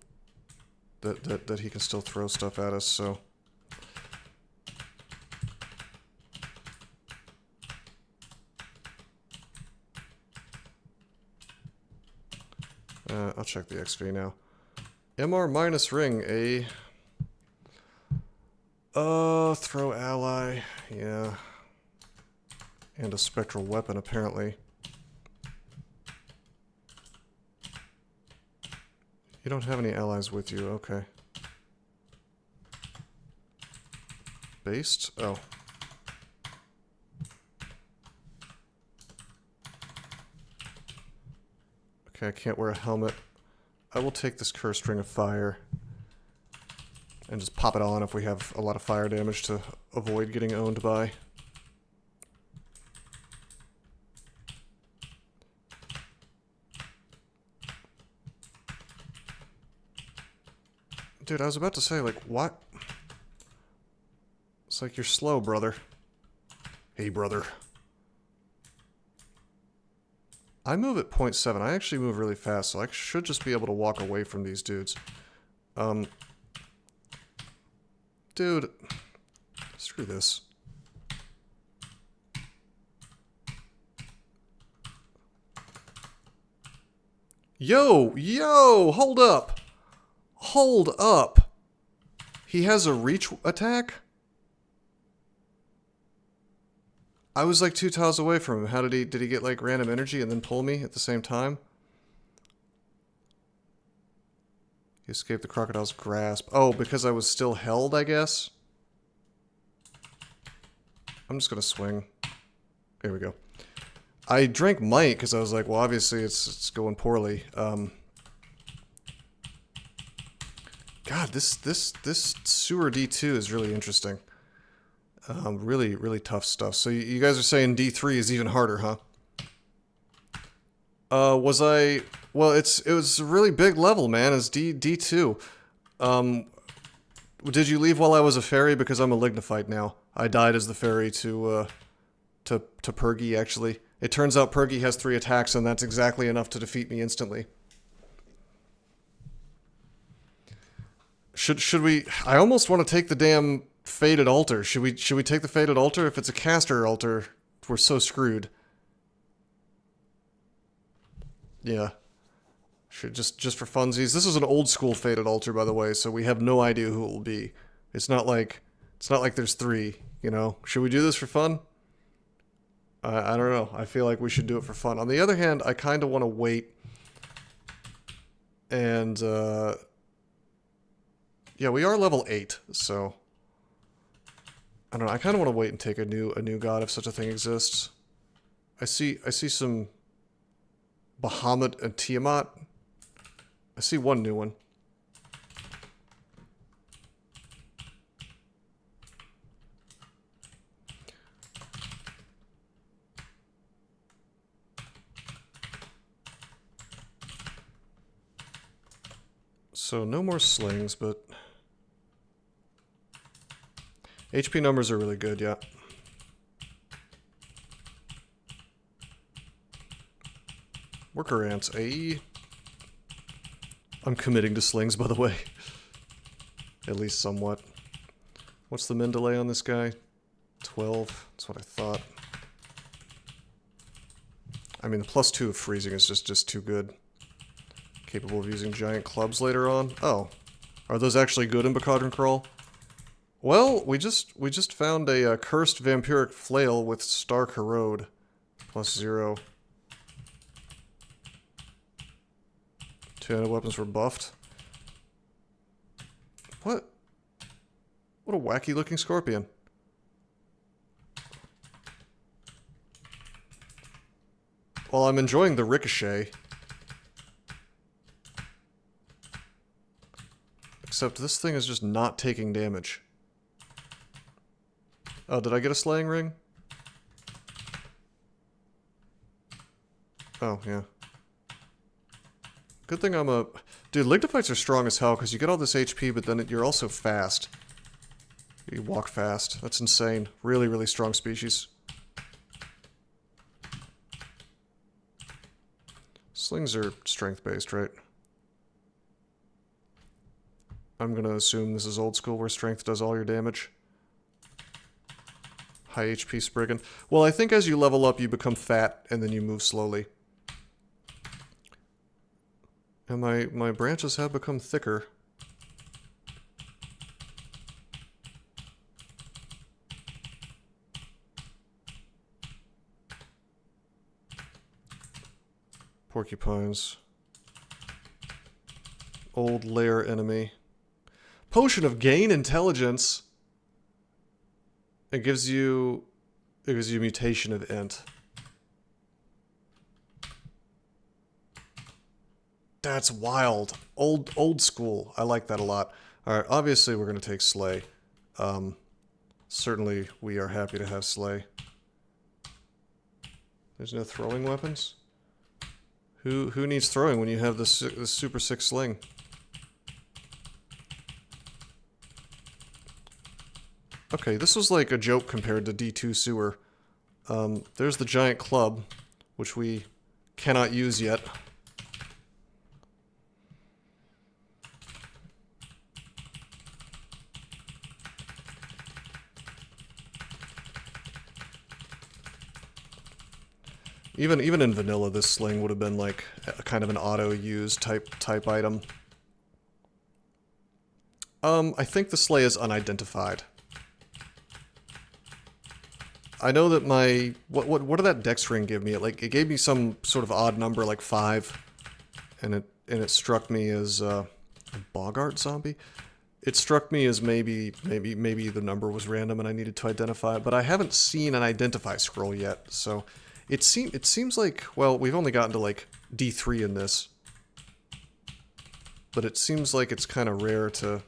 that he can still throw stuff at us. So. I'll check the XV now. MR minus ring, a... throw ally, yeah. And a spectral weapon, apparently. You don't have any allies with you, okay. Based? Oh. Okay, I can't wear a helmet. I will take this cursed ring of fire and just pop it on if we have a lot of fire damage to avoid getting owned by. Dude, I was about to say, like, what? It's like, you're slow, brother. Hey, brother. I move at 0.7. I actually move really fast, so I should just be able to walk away from these dudes. Dude. Screw this. Yo! Hold up! Hold up! He has a reach attack? I was like 2 tiles away from him. How did he get like random energy and then pull me at the same time? He escaped the crocodile's grasp. Oh, because I was still held, I guess? I'm just gonna swing. Here we go. I drank might because I was like, well, obviously it's going poorly. God, this sewer D2 is really interesting. Really, really tough stuff. So you guys are saying D3 is even harder, huh? Was I... Well, it was a really big level, man. It's D2. Did you leave while I was a fairy? Because I'm a Lignifite now. I died as the fairy to Pergy, actually. It turns out Pergy has 3 attacks, and that's exactly enough to defeat me instantly. Should we... I almost want to take the damn Fated Altar. Should we take the Fated Altar? If it's a caster altar, we're so screwed. Yeah. Just for funsies. This is an old school Fated Altar, by the way, so we have no idea who it will be. It's not like there's 3, you know? Should we do this for fun? I don't know. I feel like we should do it for fun. On the other hand, I kind of want to wait and, yeah, we are level 8, so... I don't know, I kind of want to wait and take a new god if such a thing exists. I see some... Bahamut and Tiamat. I see one new one. So no more slings, but... HP numbers are really good, yeah. Worker ants, eh? I'm committing to slings, by the way. At least somewhat. What's the min delay on this guy? 12. That's what I thought. I mean, the +2 of freezing is just too good. Capable of using giant clubs later on. Oh. Are those actually good in Bcadrencrawl? Well, we just found a cursed vampiric flail with star corrode. +0. 2-handed weapons were buffed. What? What a wacky looking scorpion. Well, I'm enjoying the ricochet. Except this thing is just not taking damage. Oh, did I get a slaying ring? Oh, yeah. Good thing I'm a... Dude, Lignifites are strong as hell because you get all this HP, but then you're also fast. You walk fast. That's insane. Really, really strong species. Slings are strength-based, right? I'm gonna assume this is old school where strength does all your damage. High HP Spriggan. Well, I think as you level up, you become fat, and then you move slowly. And my branches have become thicker. Porcupines. Old lair enemy. Potion of Gain Intelligence. It gives you mutation of int. That's wild. Old school. I like that a lot. Alright, obviously we're going to take Slay. Certainly we are happy to have Slay. There's no throwing weapons? Who needs throwing when you have this super sick sling? Okay, this was like a joke compared to D2 sewer. There's the giant club, which we cannot use yet. Even in vanilla, this sling would have been like a kind of an auto-use type item. I think the Slay is unidentified. I know that my... What did that dex ring give me? It gave me some sort of odd number, like 5. And it struck me as a Bogart zombie? It struck me as maybe the number was random and I needed to identify it, but I haven't seen an identify scroll yet, so It seems like, well, we've only gotten to like D3 in this. But it seems like it's kind of rare to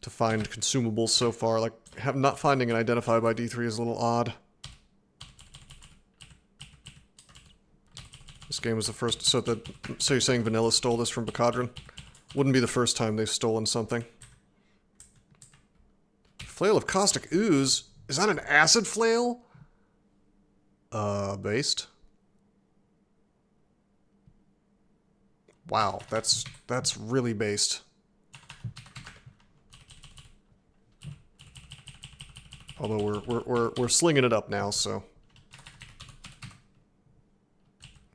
find consumables so far. Like, not finding an identify by D3 is a little odd. This game was the first... So you're saying Vanilla stole this from Bcadren? Wouldn't be the first time they've stolen something. Flail of Caustic Ooze? Is that an acid flail? Based. Wow, that's really based. Although we're slinging it up now, so.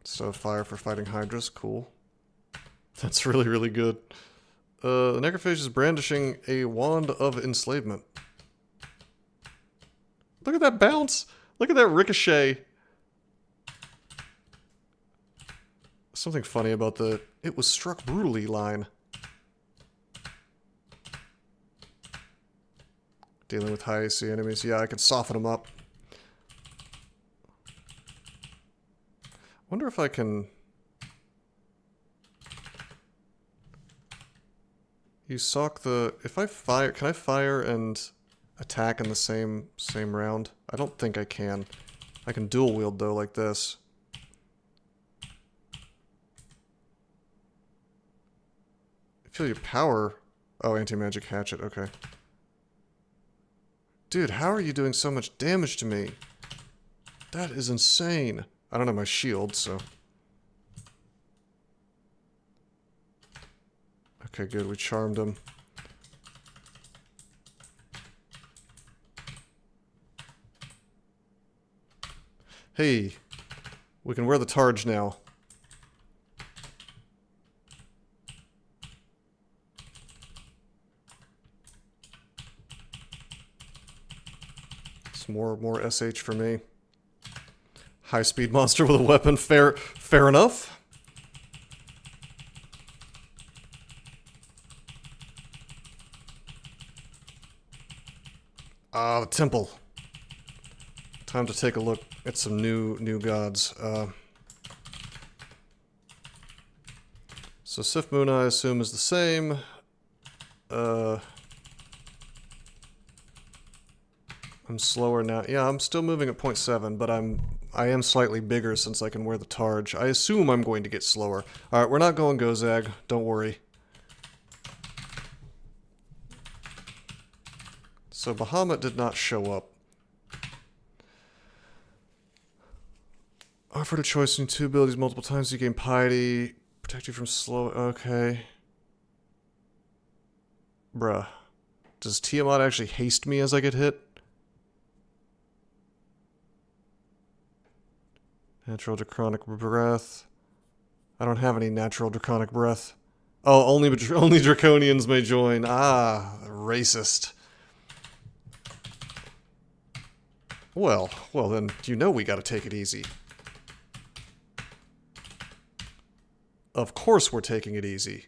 So fire for fighting hydras, cool. That's really, really good. The necrophage is brandishing a wand of enslavement. Look at that bounce! Look at that ricochet! Something funny about the "it was struck brutally" line. Dealing with high AC enemies. Yeah, I could soften them up. Wonder if I can... You sock the... If I fire... Can I fire and attack in the same round? I don't think I can. I can dual wield though, like this. Feel your power. Oh, anti-magic hatchet, okay. Dude, how are you doing so much damage to me? That is insane. I don't have my shield, so... Okay, good, we charmed him. Hey, we can wear the targe now. It's more SH for me. High-speed monster with a weapon, fair enough. Ah, the temple. Time to take a look at some new gods. So Sif Moon, I assume, is the same. I'm slower now. Yeah, I'm still moving at 0.7, but I am slightly bigger since I can wear the targe. I assume I'm going to get slower. Alright, we're not going Gozag. Don't worry. So Bahamut did not show up. Offered a choice in 2 abilities multiple times. You gain piety. Protect you from slow... Okay. Bruh. Does Tiamat actually haste me as I get hit? Natural Draconic Breath. I don't have any Natural Draconic Breath. Oh, only Draconians may join. Ah, racist. Well then, you know we gotta take it easy. Of course we're taking it easy.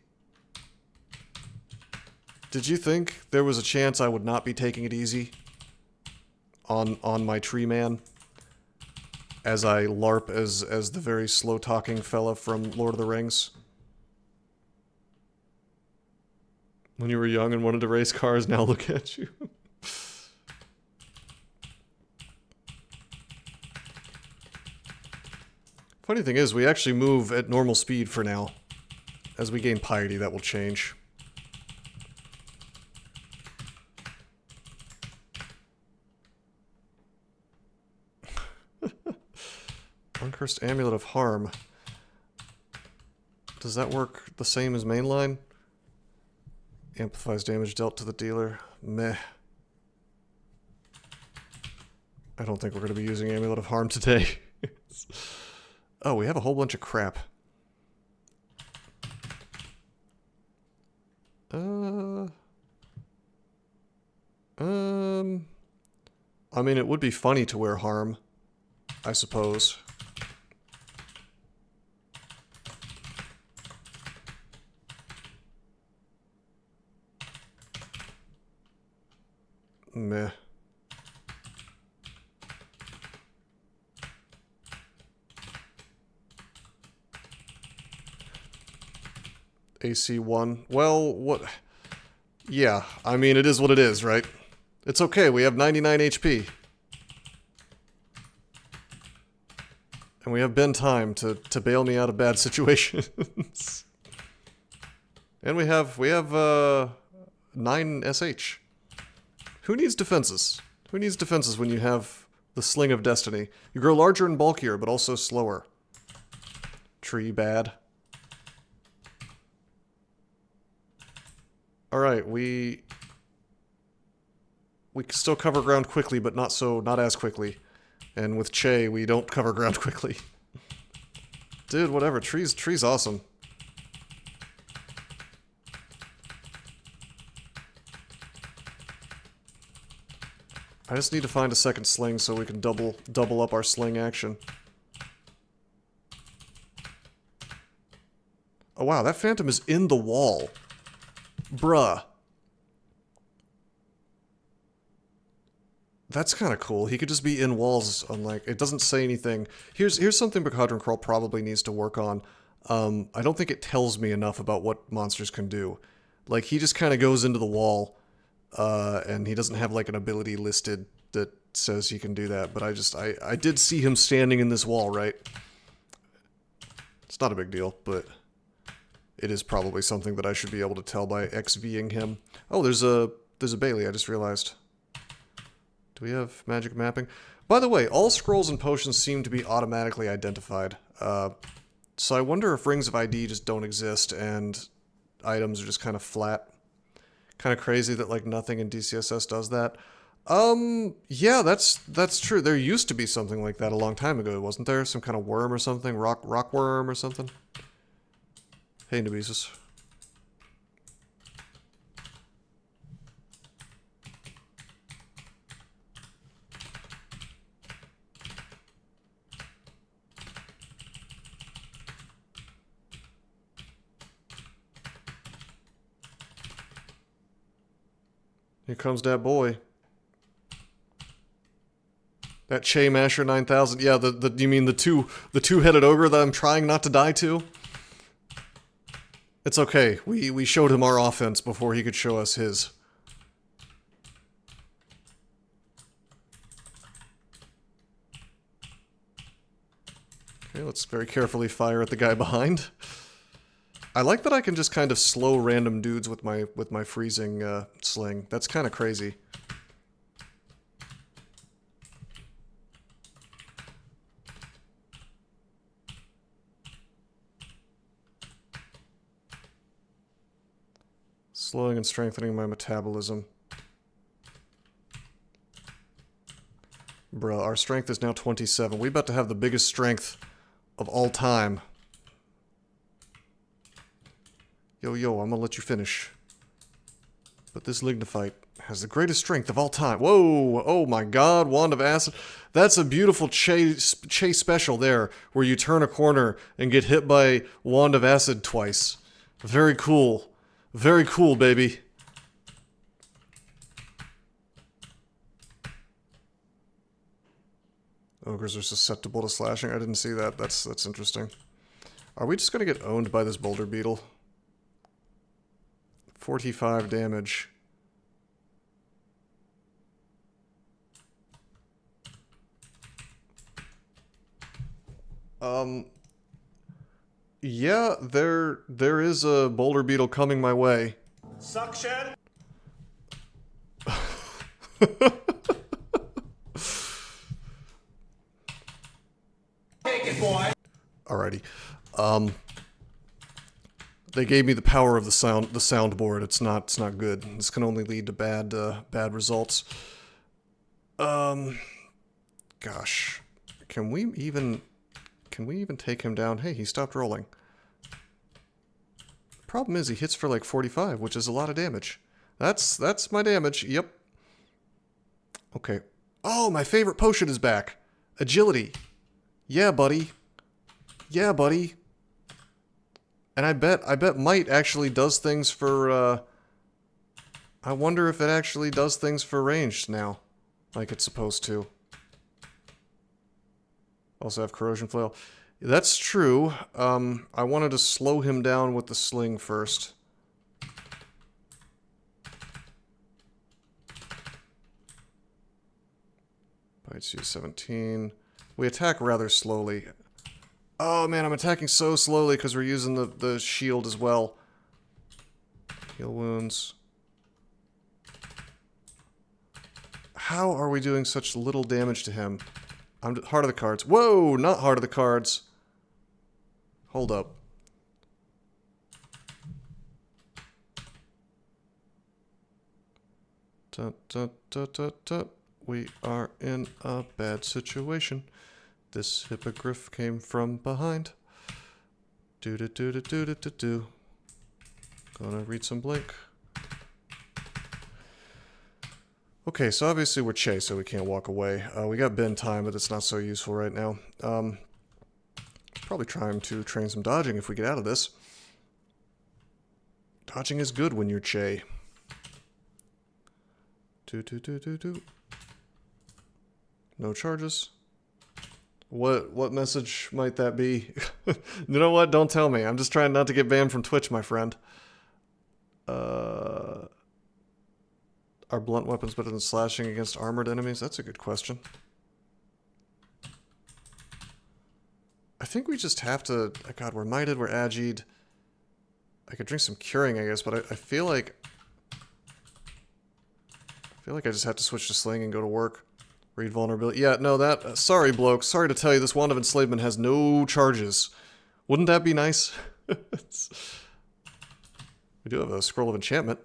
Did you think there was a chance I would not be taking it easy? On my tree man? As I LARP as the very slow-talking fella from Lord of the Rings? When you were young and wanted to race cars, now look at you. Funny thing is, we actually move at normal speed for now. As we gain piety, that will change. Uncursed Amulet of Harm. Does that work the same as mainline? Amplifies damage dealt to the dealer. Meh. I don't think we're going to be using Amulet of Harm today. Oh, we have a whole bunch of crap. I mean, it would be funny to wear Harm, I suppose. Meh. AC1. Well, what... Yeah, I mean, it is what it is, right? It's okay, we have 99 HP. And we have been time to bail me out of bad situations. And we have 9 SH. Who needs defenses? Who needs defenses when you have the Sling of Destiny? You grow larger and bulkier, but also slower. Tree bad. Alright, we still cover ground quickly, but not as quickly. And with Che, we don't cover ground quickly. Dude, whatever. Tree's awesome. I just need to find a second sling so we can double up our sling action. Oh wow, that phantom is in the wall. Bruh. That's kind of cool. He could just be in walls, unlike... It doesn't say anything. Here's something Bcadrencrawl probably needs to work on. I don't think it tells me enough about what monsters can do. Like, he just kind of goes into the wall, and he doesn't have, like, an ability listed that says he can do that. But I did see him standing in this wall, right? It's not a big deal, but... It is probably something that I should be able to tell by XVing him. Oh, there's a Bailey, I just realized. Do we have magic mapping? By the way, all scrolls and potions seem to be automatically identified. So I wonder if rings of ID just don't exist and items are just kind of flat. Kind of crazy that like nothing in DCSS does that. Yeah, that's true. There used to be something like that a long time ago, wasn't there? Some kind of worm or something? Rock worm or something? Hey, Nemesis. Here comes that boy. That Che Masher 9000. Yeah, you mean the two-headed ogre that I'm trying not to die to? It's okay. We showed him our offense before he could show us his. Okay, let's very carefully fire at the guy behind. I like that I can just kind of slow random dudes with my freezing sling. That's kind of crazy. Slowing and strengthening my metabolism. Bruh, our strength is now 27. We about to have the biggest strength of all time. Yo, I'm gonna let you finish. But this Lignifite has the greatest strength of all time. Whoa! Oh my god, Wand of Acid. That's a beautiful Che special there, where you turn a corner and get hit by Wand of Acid twice. Very cool. Very cool, baby. Ogres are susceptible to slashing. I didn't see that. That's interesting. Are we just gonna get owned by this boulder beetle? 45 damage. Yeah, there is a boulder beetle coming my way. Suction. Take it, boy. Alrighty. They gave me the power of the soundboard. It's not good. This can only lead to bad results. Gosh. Can we even take him down? Hey, he stopped rolling. Problem is he hits for like 45, which is a lot of damage. That's my damage. Yep. Okay. Oh, my favorite potion is back. Agility. Yeah, buddy. Yeah, buddy. And I bet Might actually does things for, I wonder if it actually does things for ranged now. Like it's supposed to. Also have Corrosion Flail. That's true. I wanted to slow him down with the sling first. Bites you 17. We attack rather slowly. Oh man, I'm attacking so slowly because we're using the shield as well. Heal wounds. How are we doing such little damage to him? I'm heart of the cards. Whoa, not heart of the cards. Hold up. Dun, dun, dun, dun, dun. We are in a bad situation. This hippogriff came from behind. Do do do do do do do do. Gonna read some Blink. Okay, so obviously we're chased, so we can't walk away. We got bend time, but it's not so useful right now. Probably trying to train some dodging if we get out of this. Dodging is good when you're Che. Do. No charges. What message might that be? You know what? Don't tell me. I'm just trying not to get banned from Twitch, my friend. Are blunt weapons better than slashing against armored enemies? That's a good question. I think we just have to... Oh God, we're mited, we're agied. I could drink some curing, I guess, but I feel like... I just have to switch to sling and go to work. Read vulnerability. Yeah, no, that... sorry, bloke. Sorry to tell you, this Wand of Enslavement has no charges. Wouldn't that be nice? We do have a Scroll of Enchantment.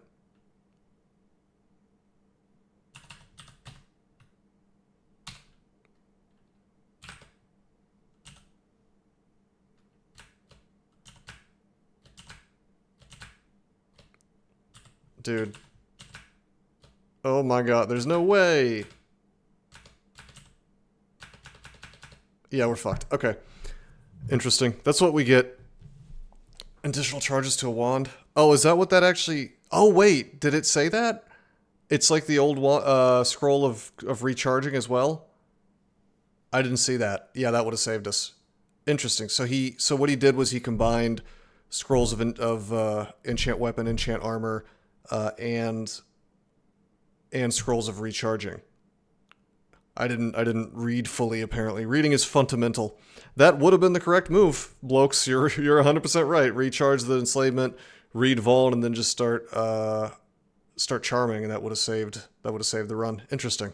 Dude. Oh my god, there's no way! Yeah, we're fucked. Okay. Interesting. That's what we get. Additional charges to a wand. Oh, is that what that actually... Oh, wait. Did it say that? It's like the old scroll of recharging as well? I didn't see that. Yeah, that would have saved us. Interesting. So what he did was he combined scrolls of enchant weapon, enchant armor, and scrolls of recharging. I didn't read fully, apparently. Reading is fundamental. That would have been the correct move, blokes. You're 100% right. Recharge the enslavement, read Vault, and then just start charming, and that would have saved the run. Interesting.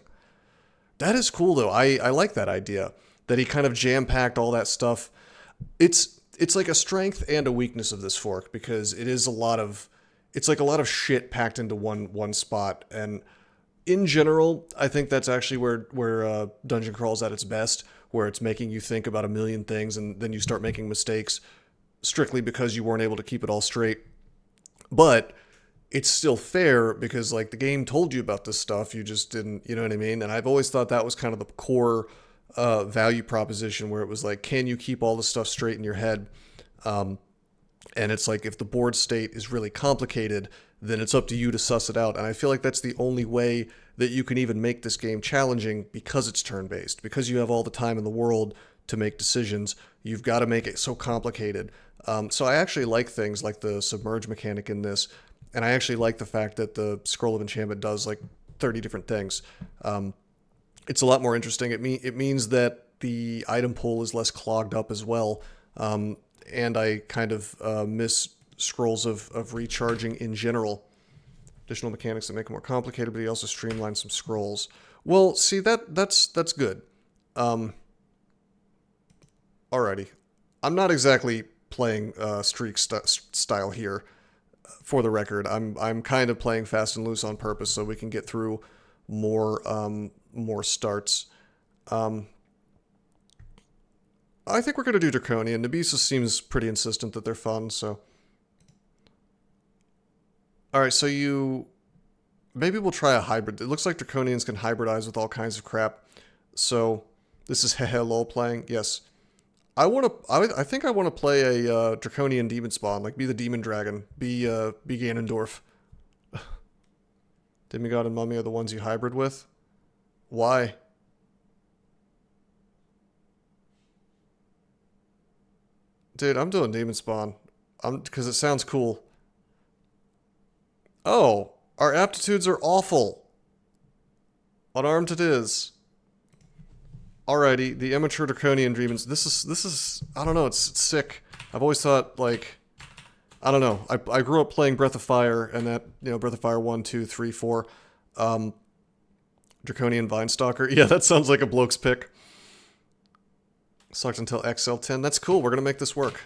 That is cool though. I like that idea. That he kind of jam-packed all that stuff. It's like a strength and a weakness of this fork, because it's like a lot of shit packed into one spot. And in general, I think that's actually where Dungeon Crawl's at its best, where it's making you think about a million things and then you start making mistakes strictly because you weren't able to keep it all straight. But it's still fair because, like, the game told you about this stuff, you just didn't, you know what I mean? And I've always thought that was kind of the core value proposition, where it was like, can you keep all the stuff straight in your head? And it's like, if the board state is really complicated, then it's up to you to suss it out. And I feel like that's the only way that you can even make this game challenging, because it's turn-based. Because you have all the time in the world to make decisions, you've got to make it so complicated. So I actually like things like the submerge mechanic in this, and I actually like the fact that the Scroll of Enchantment does like 30 different things. It's a lot more interesting. It means that the item pool is less clogged up as well. And I kind of miss scrolls of recharging in general. Additional mechanics that make it more complicated, but he also streamlined some scrolls. Well, see, that's good. Alrighty. I'm not exactly playing streak style here, for the record. I'm kind of playing fast and loose on purpose so we can get through more starts. I think we're going to do Draconian. Demise seems pretty insistent that they're fun, so... Alright, so maybe we'll try a hybrid. It looks like Draconians can hybridize with all kinds of crap. So, this is lol playing. Yes. I think I want to play a Draconian demon spawn, like be the demon dragon, be Ganondorf. Demigod and Mummy are the ones you hybrid with? Why? Dude, I'm doing demon spawn. Because it sounds cool. Oh, our aptitudes are awful. Unarmed it is. Alrighty, the immature Draconian demons. This is I don't know, it's sick. I've always thought, like, I don't know. I grew up playing Breath of Fire, and that, you know, Breath of Fire 1, 2, 3, 4. Draconian Vinestalker. Yeah, that sounds like a bloke's pick. Sucked until XL10. That's cool. We're going to make this work.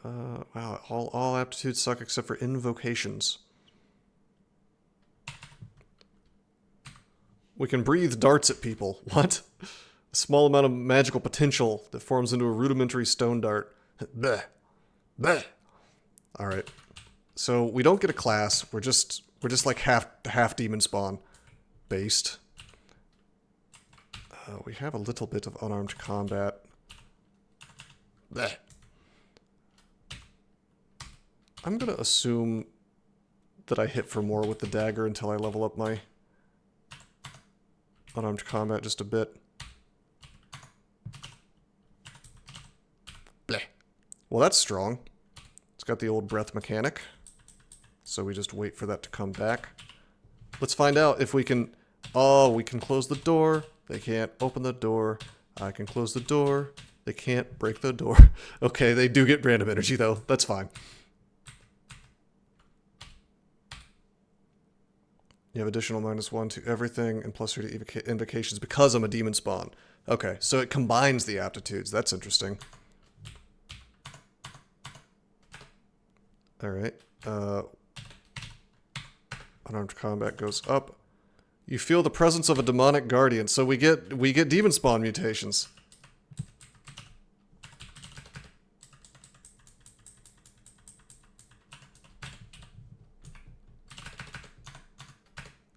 Wow, all aptitudes suck except for invocations. We can breathe darts at people. What? A small amount of magical potential that forms into a rudimentary stone dart. Bleh. Bleh. Alright. So we don't get a class. We're just like half demon spawn based. We have a little bit of unarmed combat. Bleh. I'm gonna assume that I hit for more with the dagger until I level up my unarmed combat just a bit. Bleh. Well, that's strong. It's got the old breath mechanic. So we just wait for that to come back. Let's find out if we can... Oh, we can close the door. They can't open the door. I can close the door. They can't break the door. Okay, they do get random energy, though. That's fine. You have additional -1 to everything and +3 to invocations because I'm a demon spawn. Okay, so it combines the aptitudes. That's interesting. Alright. Unarmed combat goes up. You feel the presence of a demonic guardian, so we get demon spawn mutations.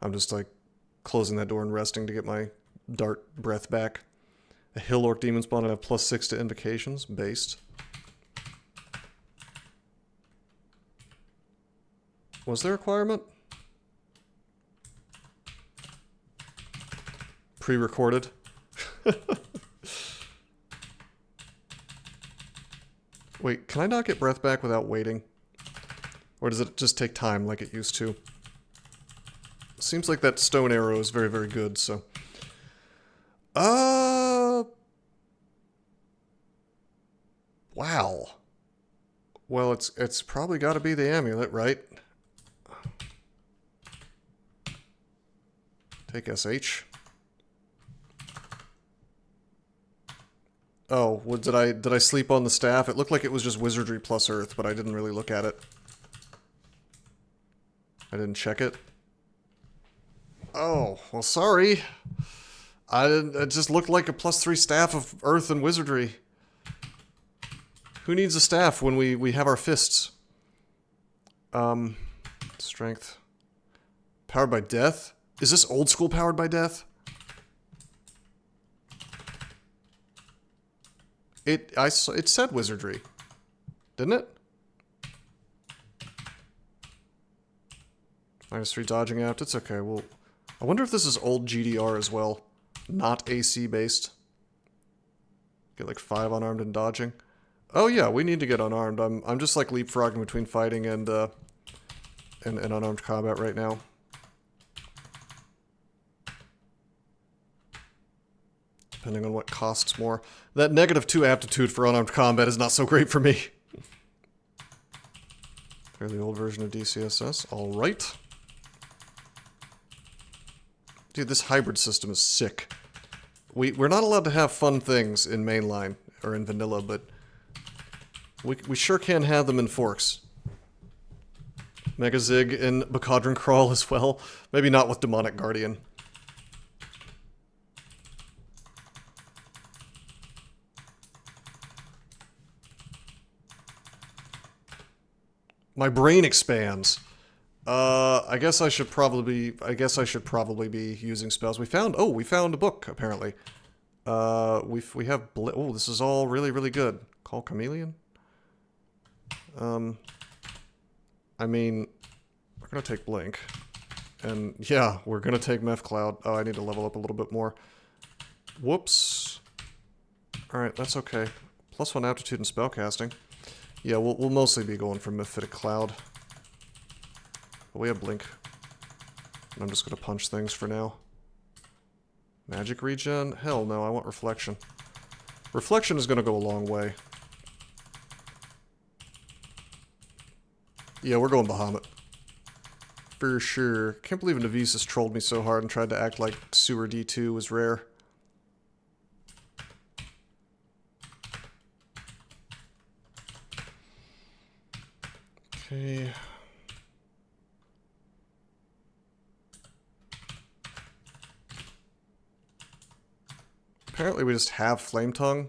I'm just like closing that door and resting to get my dart breath back. A hill orc demon spawn and have +6 to invocations based. Was there a requirement? Pre-recorded. Wait, can I not get breath back without waiting? Or does it just take time like it used to? Seems like that stone arrow is very, very good, so... Wow. Well, it's probably got to be the amulet, right? Take SH. Oh, what, did I sleep on the staff? It looked like it was just wizardry plus earth, but I didn't really look at it. I didn't check it. Oh, well, sorry. It just looked like a +3 staff of earth and wizardry. Who needs a staff when we have our fists? Strength. Powered by death? Is this old school powered by death? It said wizardry, didn't it? -3 dodging apt. It's okay. Well, I wonder if this is old GDR as well, not AC based. Get like 5 unarmed and dodging. Oh yeah, we need to get unarmed. I'm just like leapfrogging between fighting and unarmed combat right now. Depending on what costs more. That -2 aptitude for unarmed combat is not so great for me. Fairly old version of DCSS. Alright. Dude, this hybrid system is sick. We're not allowed to have fun things in mainline, or in vanilla, but we sure can have them in forks. Mega Zig in Bcadrencrawl as well. Maybe not with Demonic Guardian. My brain expands. I guess I should probably be using spells. We found a book apparently. We have oh, this is all really, really good. Call Chameleon. I mean, we're gonna take Blink, and yeah, we're gonna take Meth Cloud. Oh, I need to level up a little bit more. Whoops. Alright, that's okay. +1 aptitude in spellcasting. Yeah, we'll mostly be going for Mephitic Cloud. But we have Blink. And I'm just going to punch things for now. Magic regen? Hell no, I want Reflection. Reflection is going to go a long way. Yeah, we're going Bahamut. For sure. Can't believe Navisis trolled me so hard and tried to act like Sewer D2 was rare. Okay. Apparently we just have Flame Tongue.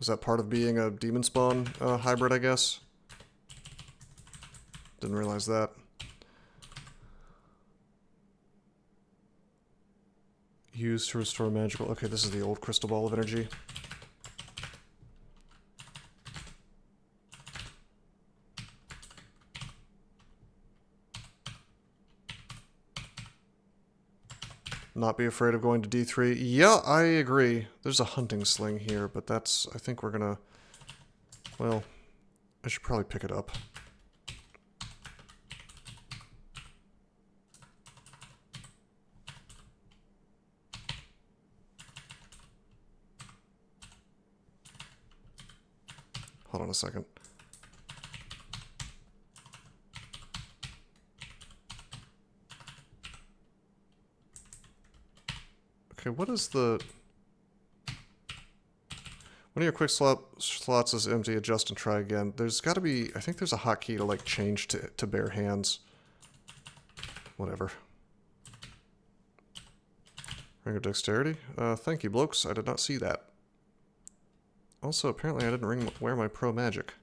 Is that part of being a demon spawn hybrid, I guess? Didn't realize that. Used to restore magical... Okay, this is the old crystal ball of energy. Not be afraid of going to D3. Yeah, I agree. There's a hunting sling here, but that's... I think we're gonna... Well, I should probably pick it up. Hold on a second. Okay, what is the... One of your quick slots is empty, adjust and try again. There's got to be... I think there's a hotkey to, like, change to bare hands. Whatever. Ring of Dexterity? Thank you, blokes. I did not see that. Also, apparently I didn't wear my Pro Magic.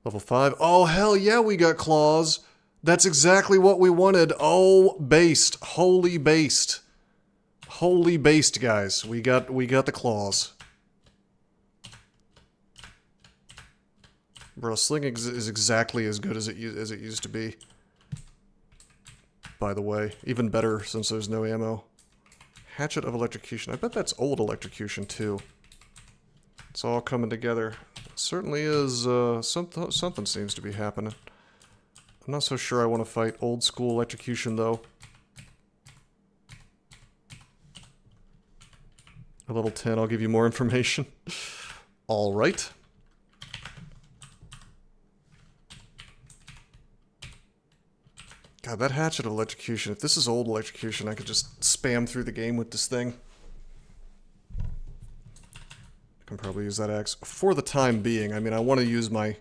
Level 5. Oh, hell yeah, we got claws. That's exactly what we wanted. Oh, based. Holy based. Holy based, guys. We got the claws. Bro, Sling is exactly as good as it used to be. By the way. Even better since there's no ammo. Hatchet of Electrocution. I bet that's old Electrocution, too. It's all coming together. Certainly is, something seems to be happening. I'm not so sure I want to fight old school Electrocution, though. A level 10, I'll give you more information. Alright. God, that Hatchet of Electrocution, if this is old Electrocution, I could just spam through the game with this thing. I can probably use that axe for the time being. I mean, I want to use my...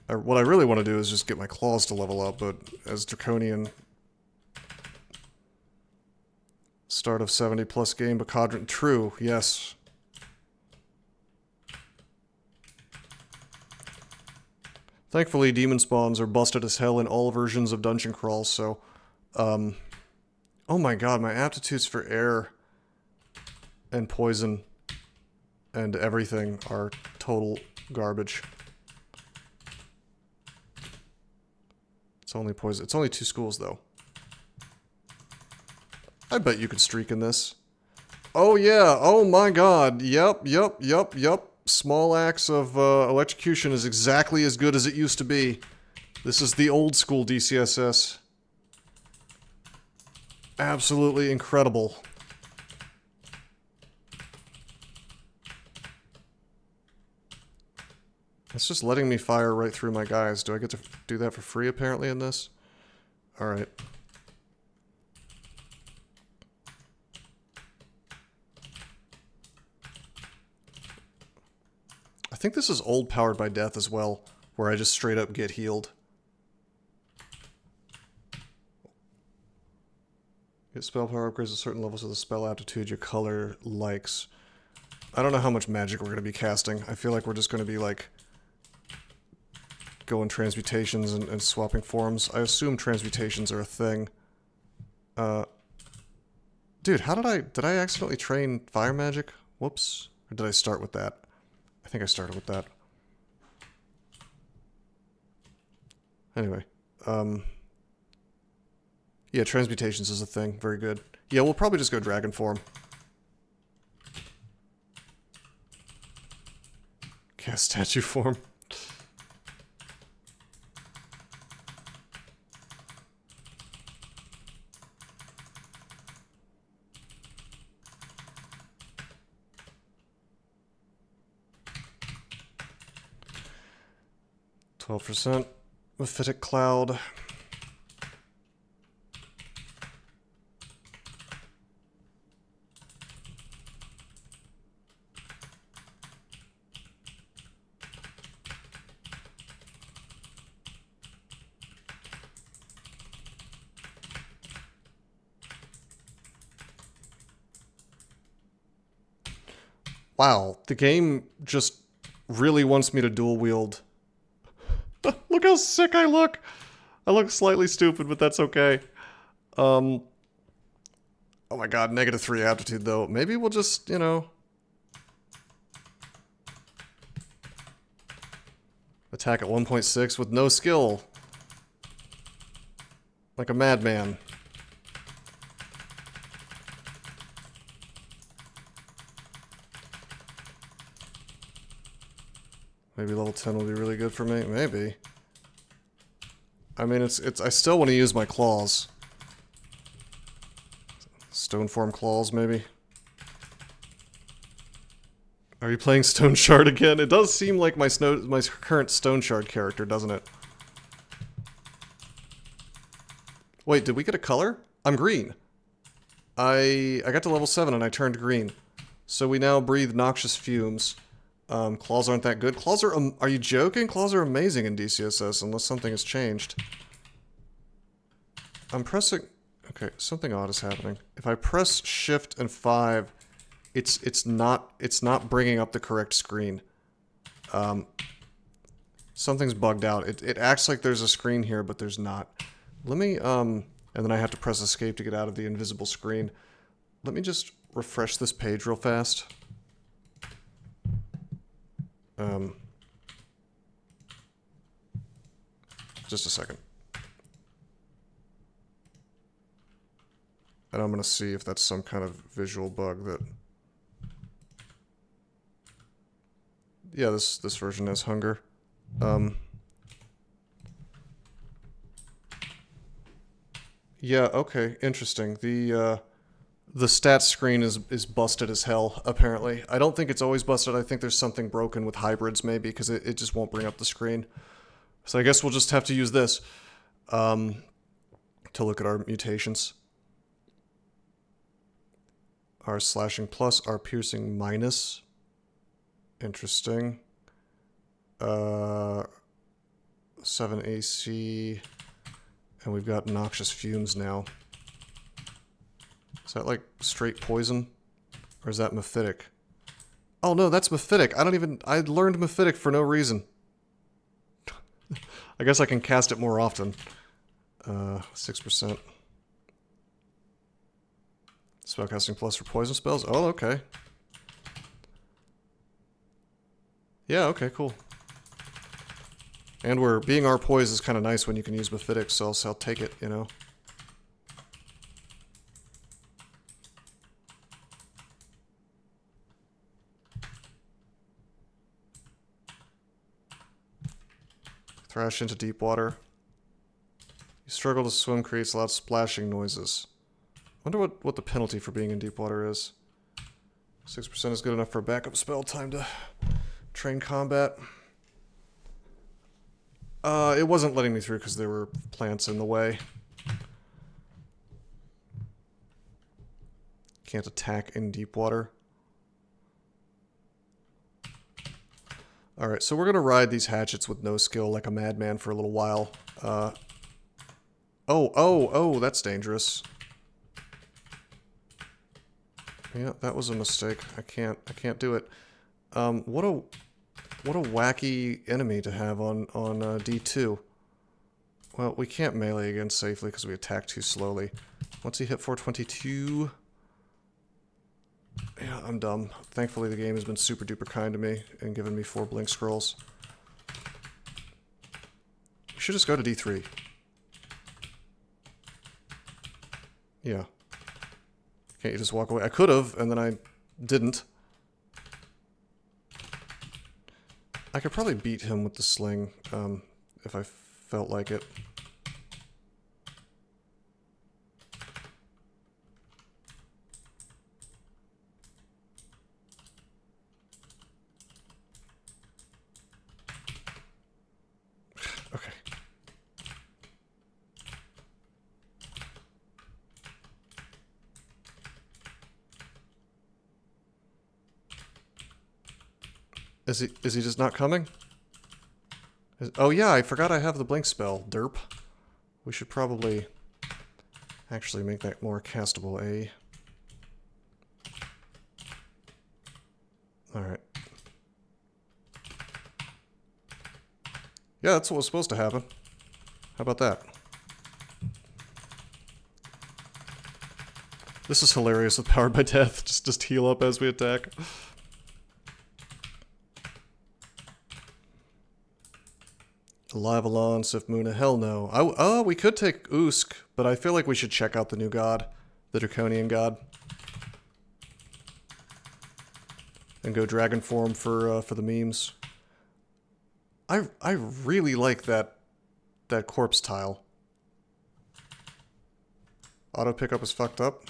What I really want to do is just get my claws to level up, but as Draconian... Start of 70 plus game, Bcadrencrawl. True, yes. Thankfully, demon spawns are busted as hell in all versions of Dungeon Crawl, so... Oh my god, my aptitudes for air and poison and everything are total garbage. It's only poison. It's only 2 schools, though. I bet you could streak in this. Oh yeah, oh my god. Yep. Small axe of electrocution is exactly as good as it used to be. This is the old school DCSS. Absolutely incredible. It's just letting me fire right through my guys. Do I get to do that for free, apparently, in this? Alright. I think this is old Powered by Death as well, where I just straight up get healed. Get spell power upgrades at certain levels of the spell aptitude your color likes. I don't know how much magic we're going to be casting. I feel like we're just going to be, like, going transmutations and swapping forms. I assume transmutations are a thing. Dude, how did I accidentally train fire magic? Whoops. Or did I start with that? I think I started with that. Anyway, yeah, transmutations is a thing. Very good. Yeah, we'll probably just go dragon form. Cast statue form. %. Mephitic Cloud. Wow, the game just really wants me to dual wield. Look how sick I look! I look slightly stupid, but that's okay. Oh my god, -3 aptitude though. Maybe we'll just, you know... attack at 1.6 with no skill. Like a madman. Maybe level 10 will be really good for me. Maybe. I mean, I still want to use my claws. Stone form claws, maybe. Are you playing Stone Shard again? It does seem like my current Stone Shard character, doesn't it? Wait, did we get a color? I'm green. I got to level 7 and I turned green. So we now breathe noxious fumes. Claws aren't that good. Claws are you joking? Claws are amazing in DCSS unless something has changed. I'm pressing... Okay, something odd is happening. If I press Shift and 5, it's not bringing up the correct screen. Something's bugged out. It acts like there's a screen here, but there's not. Let me, and then I have to press Escape to get out of the invisible screen. Let me just refresh this page real fast. Just a second. And I'm going to see if that's some kind of visual bug that... Yeah, this version has hunger. Yeah, okay, interesting. The stats screen is busted as hell, apparently. I don't think it's always busted. I think there's something broken with hybrids, maybe, because it just won't bring up the screen. So I guess we'll just have to use this to look at our mutations. Our slashing plus, our piercing minus. Interesting. 7 AC. And we've got noxious fumes now. Is that like straight poison? Or is that mephitic? Oh no, that's mephitic. I learned mephitic for no reason. I guess I can cast it more often. 6%. Spellcasting plus for poison spells? Oh, okay. Yeah, okay, cool. And being our poise is kind of nice when you can use mephitic, so I'll take it, you know. Thrash into deep water. You struggle to swim creates loud splashing noises. Wonder what the penalty for being in deep water is. 6% is good enough for a backup spell. Time to train combat. It wasn't letting me through because there were plants in the way. Can't attack in deep water. Alright, so we're going to ride these hatchets with no skill like a madman for a little while. Oh, that's dangerous. Yeah, that was a mistake. I can't do it. What a wacky enemy to have on D2. Well, we can't melee again safely because we attack too slowly. What's he hit for? 22? Yeah, I'm dumb. Thankfully, the game has been super duper kind to me and given me 4 blink scrolls. You should just go to D3. Yeah. Can't you just walk away? I could have, and then I didn't. I could probably beat him with the sling, if I felt like it. Okay. Is he just not coming? Oh yeah, I forgot I have the blink spell. Derp. We should probably actually make that more castable, eh? Alright. Yeah, that's what was supposed to happen. How about that? This is hilarious with Powered by Death. Just heal up as we attack. Lavalon, Sifmuna, hell no. Oh, we could take Usk, but I feel like we should check out the new god. The Draconian god. And go dragon form for the memes. I really like that corpse tile. Auto pickup is fucked up.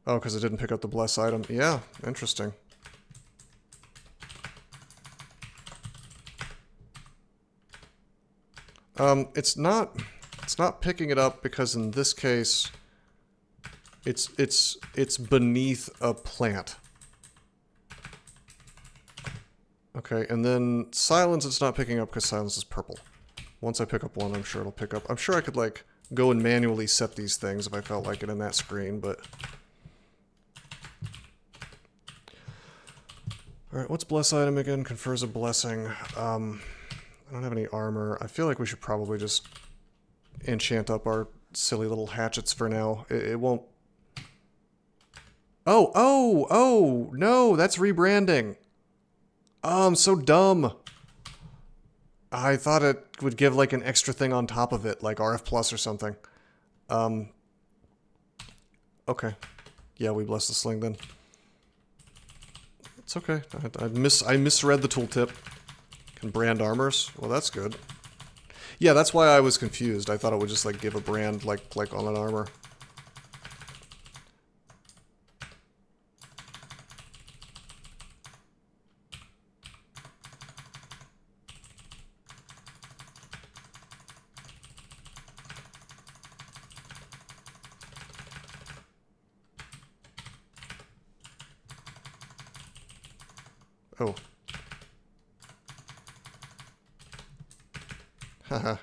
Oh, because it didn't pick up the bless item. Yeah, interesting. It's not picking it up because in this case, it's beneath a plant. Okay, and then silence it's not picking up because silence is purple. Once I pick up one, I'm sure it'll pick up. I'm sure I could like go and manually set these things if I felt like it in that screen, but all right, what's bless item again? Confers a blessing. I don't have any armor. I feel like we should probably just enchant up our silly little hatchets for now. It won't... Oh, no, that's rebranding. Oh, I'm so dumb. I thought it would give like an extra thing on top of it, like RF Plus or something. Okay. Yeah, we bless the sling then. It's okay. I misread the tooltip. Can brand armors? Well, that's good. Yeah, that's why I was confused. I thought it would just like give a brand like on an armor. Oh. Haha.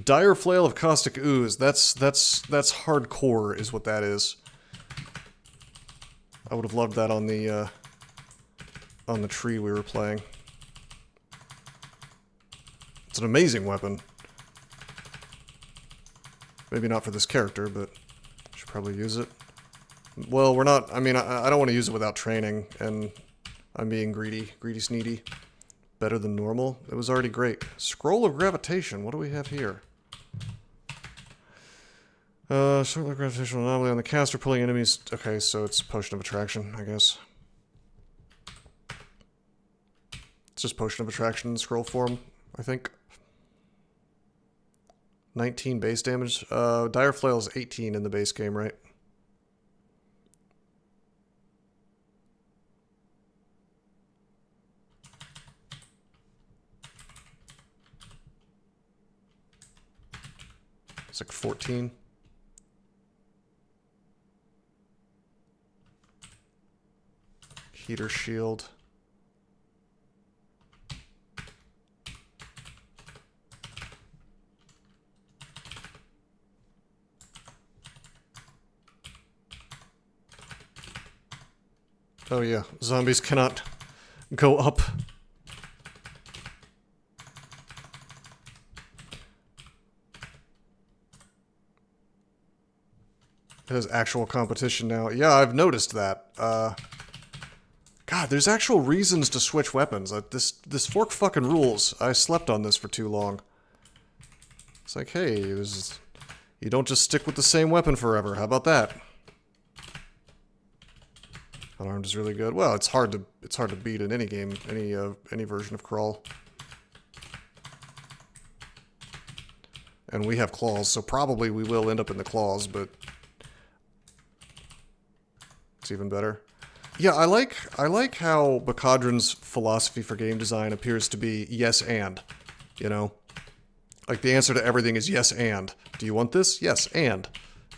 Dire Flail of Caustic Ooze. That's hardcore is what that is. I would have loved that on the tree we were playing. It's an amazing weapon. Maybe not for this character, but I should probably use it. Well, we're not... I mean, I don't want to use it without training, and I'm being greedy. Greedy sneedy. Better than normal. It was already great. Scroll of Gravitation. What do we have here? Scroll of Gravitational Anomaly on the caster pulling enemies... Okay, so it's Potion of Attraction, I guess. It's just Potion of Attraction in scroll form, I think. 19 base damage. Dire Flail is 18 in the base game, right? It's like 14. Heater shield. Oh yeah, zombies cannot go up. It has actual competition now. Yeah, I've noticed that. God, there's actual reasons to switch weapons. This fork fucking rules. I slept on this for too long. It's like, hey, you don't just stick with the same weapon forever. How about that? Unarmed is really good. Well, it's hard to beat in any game, any version of Crawl. And we have claws, so probably we will end up in the claws, but it's even better. Yeah, I like how Bcadren's philosophy for game design appears to be yes and, you know? Like the answer to everything is yes and. Do you want this? Yes, and.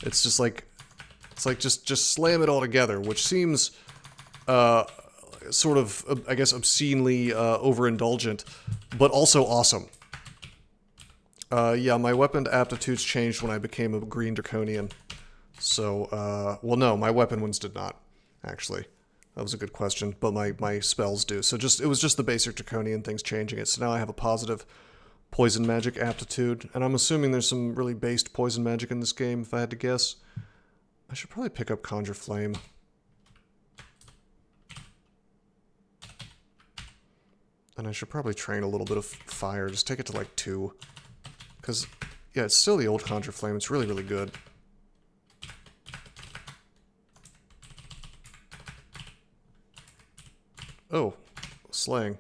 It's just like just slam it all together, which seems sort of, I guess, obscenely overindulgent, but also awesome. Yeah, my weapon aptitudes changed when I became a green Draconian. So, well, no, my weapon ones did not, actually. That was a good question, but my spells do. So it was just the basic Draconian things changing it. So now I have a positive poison magic aptitude, and I'm assuming there's some really based poison magic in this game, if I had to guess. I should probably pick up Conjure Flame. And I should probably train a little bit of fire, just take it to like 2. Because, yeah, it's still the old Conjure Flame, it's really, really good. Oh, slaying.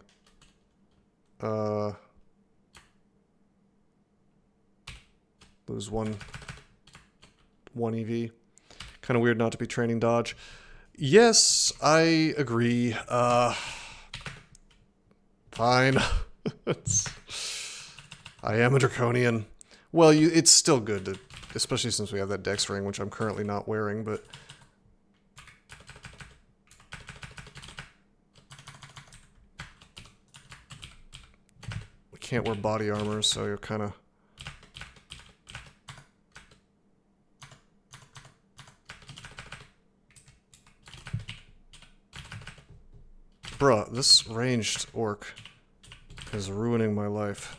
Lose one EV. Kind of weird not to be training dodge. Yes, I agree. Fine. I am a Draconian. Well, it's still good to, especially since we have that Dex ring, which I'm currently not wearing, but we can't wear body armor, so you're kind of bruh, this ranged orc is ruining my life.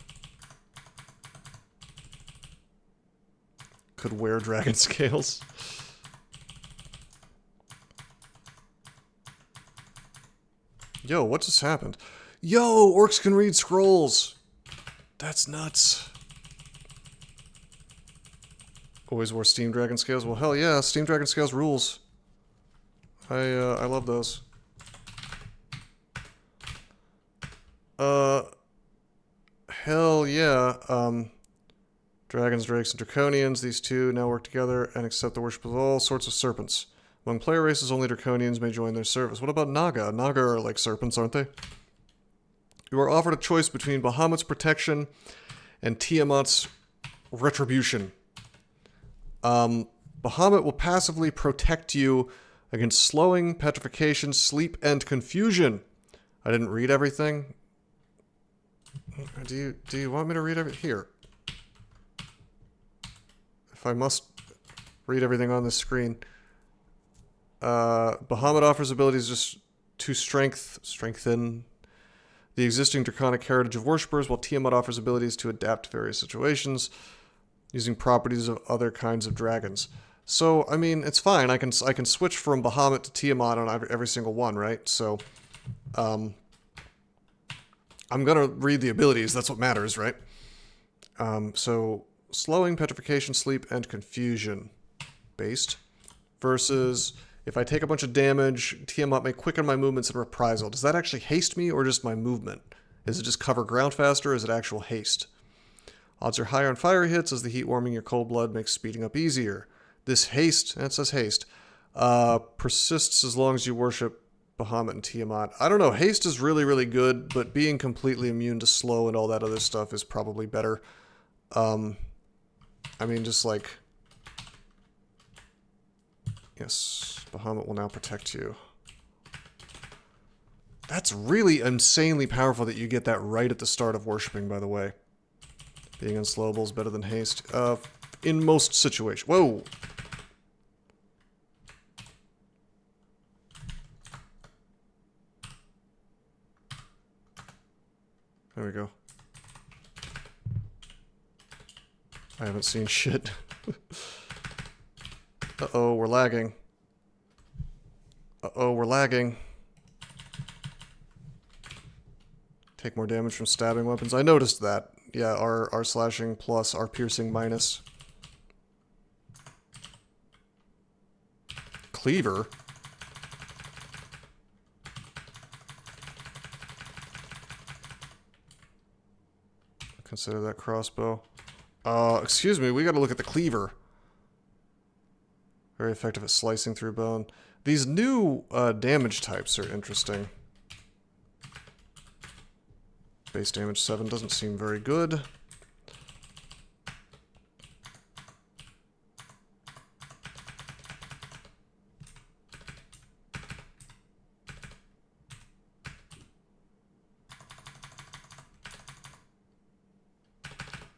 Could wear dragon scales. Yo, what just happened? Yo, orcs can read scrolls! That's nuts. Always wore Steam Dragon Scales? Well, hell yeah, Steam Dragon Scales rules. I love those. Hell yeah. Dragons, Drakes, and Draconians, these two now work together and accept the worship of all sorts of serpents. Among player races, only Draconians may join their service. What about Naga? Naga are like serpents, aren't they? You are offered a choice between Bahamut's protection and Tiamat's retribution. Bahamut will passively protect you against slowing, petrification, sleep, and confusion. I didn't read everything. Do you want me to read everything? Here. If I must read everything on this screen. Bahamut offers abilities just to strengthen the existing draconic heritage of worshippers, while Tiamat offers abilities to adapt to various situations using properties of other kinds of dragons. So, I mean, it's fine. I can switch from Bahamut to Tiamat on every single one, right? So, I'm gonna read the abilities. That's what matters, right? So, slowing, petrification, sleep, and confusion based versus if I take a bunch of damage, Tiamat may quicken my movements in reprisal. Does that actually haste me or just my movement? Is it just cover ground faster or is it actual haste? Odds are higher on fire hits as the heat warming your cold blood makes speeding up easier. This haste, and it says haste, persists as long as you worship Bahamut and Tiamat. I don't know, haste is really, really good, but being completely immune to slow and all that other stuff is probably better. I mean, just like... Yes, Bahamut will now protect you. That's really insanely powerful that you get that right at the start of worshipping, by the way. Being unslowable is better than haste. In most situations. Whoa! There we go. I haven't seen shit. Uh-oh, we're lagging. Uh-oh, we're lagging. Take more damage from stabbing weapons. I noticed that. Yeah, our slashing plus, our piercing minus. Cleaver? Consider that crossbow. Excuse me, we gotta look at the cleaver. Very effective at slicing through bone. These new damage types are interesting. Base damage 7 doesn't seem very good.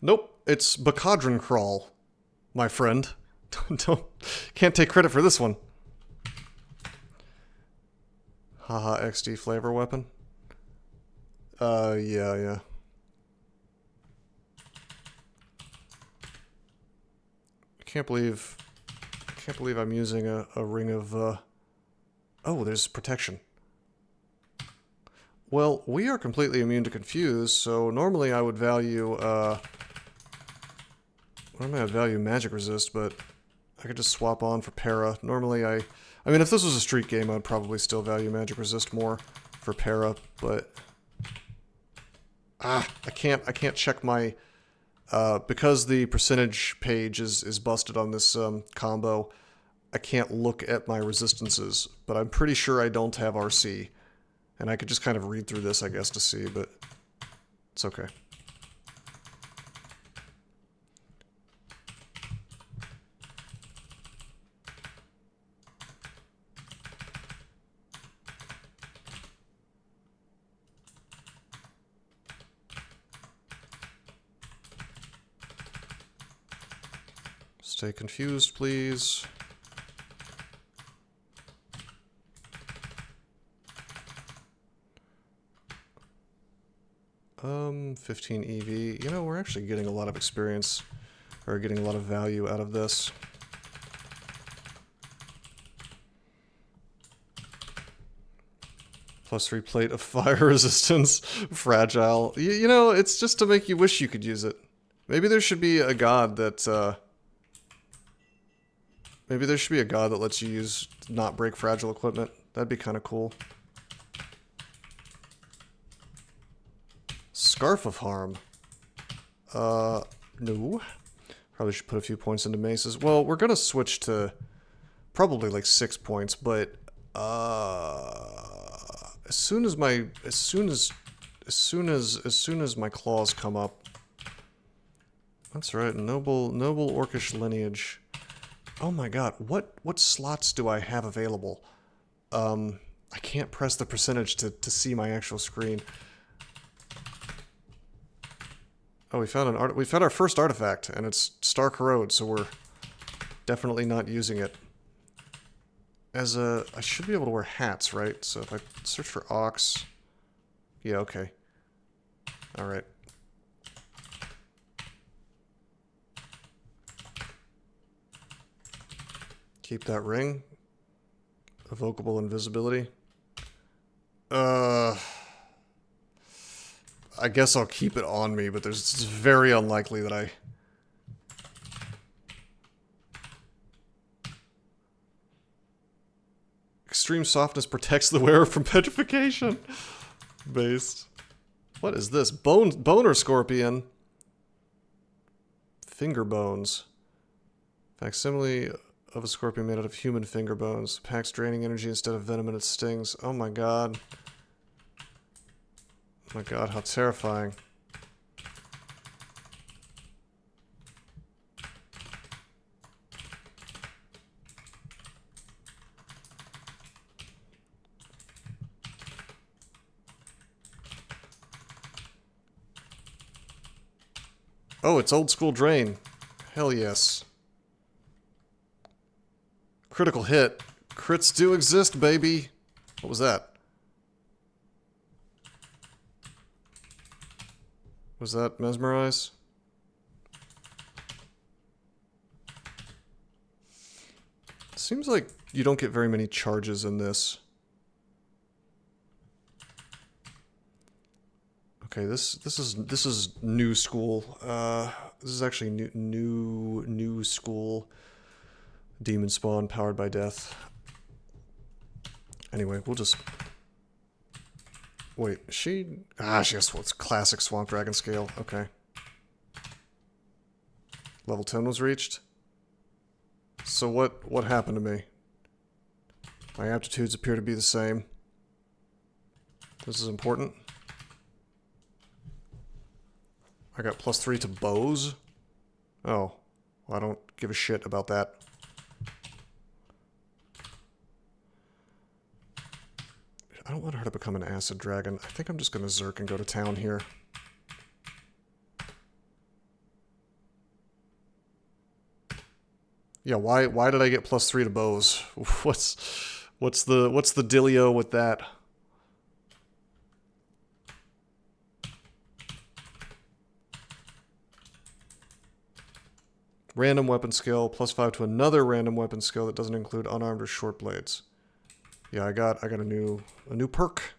Nope, it's Bcadrencrawl, my friend. Can't take credit for this one. Haha, XD flavor weapon. Yeah. I can't believe I'm using a ring of, Oh, there's protection. Well, we are completely immune to confuse, so normally I would value, normally I'd value magic resist, but I could just swap on for para. Normally I mean, if this was a street game, I'd probably still value magic resist more for para, but I can't check my, because the percentage page is busted on this combo, I can't look at my resistances, but I'm pretty sure I don't have RC. And I could just kind of read through this, I guess, to see, but it's okay. Stay confused, please. 15 EV. You know, we're actually getting a lot of experience, or getting a lot of value out of this. +3 plate of fire resistance. Fragile. You know, it's just to make you wish you could use it. Maybe there should be a god that, maybe there should be a god that lets you use not break fragile equipment. That'd be kind of cool. Scarf of Harm. No. Probably should put a few points into maces. Well, we're gonna switch to probably like 6 points, but as soon as my claws come up. That's right, noble orcish lineage. Oh my god, what slots do I have available? I can't press the percentage to see my actual screen. Oh, we found our first artifact, and it's Star Corrode, so we're definitely not using it. I should be able to wear hats, right? So if I search for Ox... Yeah, okay. Alright. Keep that ring. Evocable invisibility. I guess I'll keep it on me, but it's very unlikely that I... Extreme softness protects the wearer from petrification. Based. What is this? Boner scorpion. Finger bones. Facsimile of a scorpion made out of human finger bones. Packs draining energy instead of venom in its stings. Oh my god. Oh my god, how terrifying. Oh, it's old school drain. Hell yes. Critical hit. Crits do exist, baby. What was that? Was that mesmerize? Seems like you don't get very many charges in this. Okay, this is new school. This is actually new school. Demon spawn powered by death. Anyway, we'll just wait. She has what's classic swamp dragon scale. Okay. Level 10 was reached. So what happened to me? My aptitudes appear to be the same. This is important. I got +3 to bows. Oh, well, I don't give a shit about that. I don't want her to become an acid dragon. I think I'm just going to Zerk and go to town here. Yeah, why did I get +3 to bows? What's the dealio with that? Random weapon skill, +5 to another random weapon skill that doesn't include unarmed or short blades. Yeah, I got a new perk.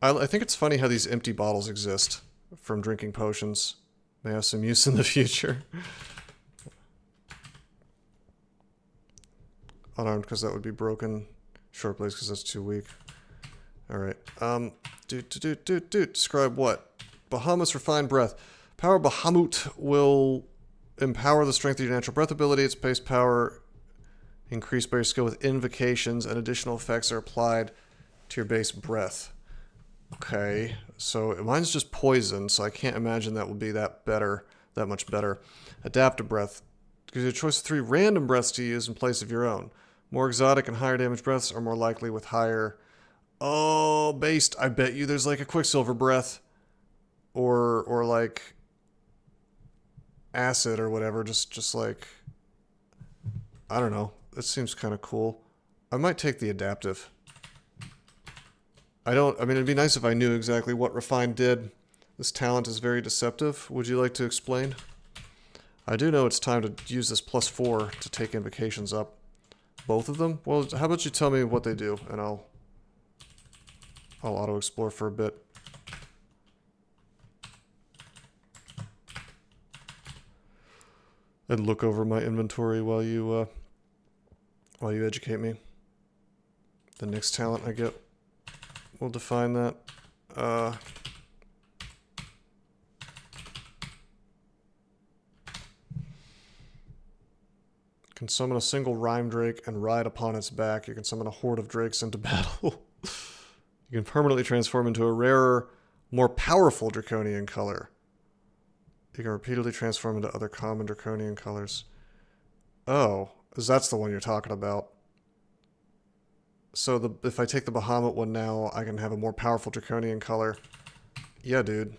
I think it's funny how these empty bottles exist from drinking potions. May have some use in the future. Unarmed because that would be broken. Short blades because that's too weak. Alright. Describe what? Bahamut's refined breath. Power Bahamut will empower the strength of your natural breath ability. Its base power increased by your skill with invocations, and additional effects are applied to your base breath. Okay, so mine's just poison, so I can't imagine that would be that much better. Adaptive breath gives you a choice of 3 random breaths to use in place of your own. More exotic and higher damage breaths are more likely with higher... Oh, based. I bet you there's like a Quicksilver breath. Or like... acid or whatever. Just like... I don't know. That seems kind of cool. I might take the adaptive. I mean, it'd be nice if I knew exactly what refined did. This talent is very deceptive. Would you like to explain? I do know it's time to use this +4 to take invocations up. Both of them? Well, how about you tell me what they do, and I'll auto-explore for a bit. And look over my inventory while you educate me. The next talent I get will define that. Can summon a single rhyme drake and ride upon its back. You can summon a horde of drakes into battle. You can permanently transform into a rarer, more powerful draconian color. You can repeatedly transform into other common draconian colors. Oh, that's the one you're talking about. So if I take the Bahamut one now, I can have a more powerful draconian color. Yeah, dude.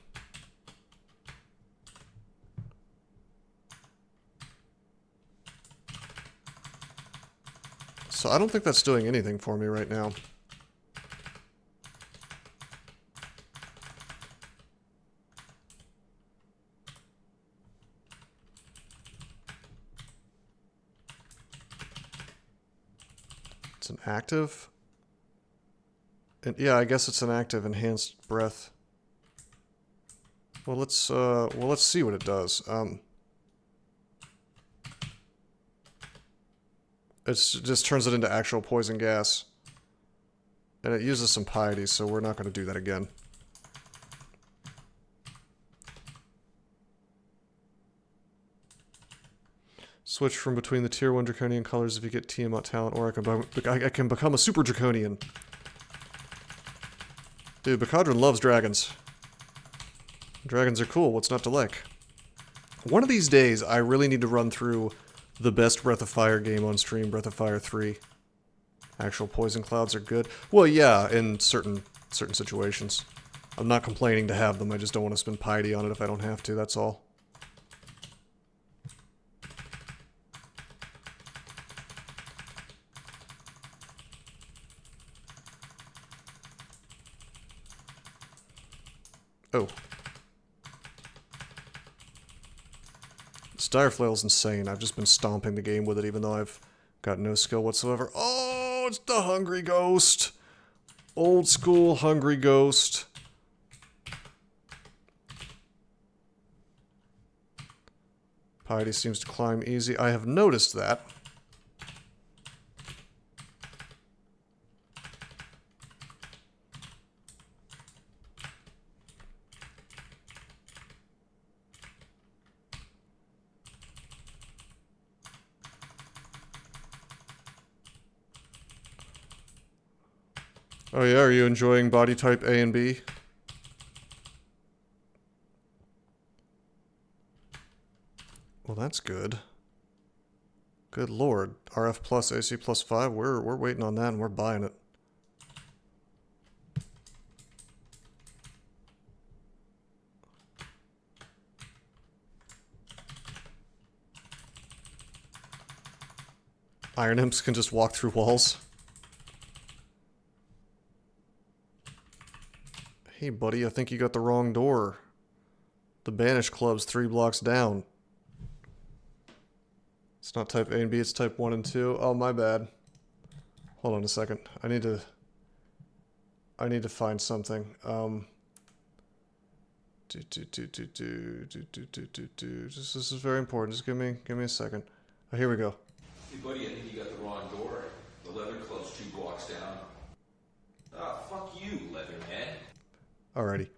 So I don't think that's doing anything for me right now. It's an active. And yeah, I guess it's an active enhanced breath. Well, let's see what it does. It just turns it into actual poison gas. And it uses some piety, so we're not going to do that again. Switch from between the tier 1 draconian colors if you get Tiamat talent, or I can become a super draconian. Dude, Bcadren loves dragons. Dragons are cool, what's not to like? One of these days, I really need to run through the best Breath of Fire game on stream, Breath of Fire 3. Actual poison clouds are good. Well, yeah, in certain situations. I'm not complaining to have them, I just don't want to spend piety on it if I don't have to, that's all. Oh. This dire flail's insane. I've just been stomping the game with it even though I've got no skill whatsoever. Oh, it's the hungry ghost. Old school hungry ghost. Piety seems to climb easy. I have noticed that. Oh yeah, are you enjoying body type A and B? Well, that's good. Good lord. RF plus, AC plus 5, we're waiting on that and we're buying it. Iron Imps can just walk through walls. Hey buddy, I think you got the wrong door. The Banish Club's 3 blocks down. It's not type A and B, it's type 1 and 2. Oh, my bad. Hold on a second. I need to find something. This is very important. Just give me a second. Oh, here we go. Hey buddy, I think you got the wrong door. The Leather Club's 2 blocks down. Ah, fuck you, Leatherhead. Alrighty.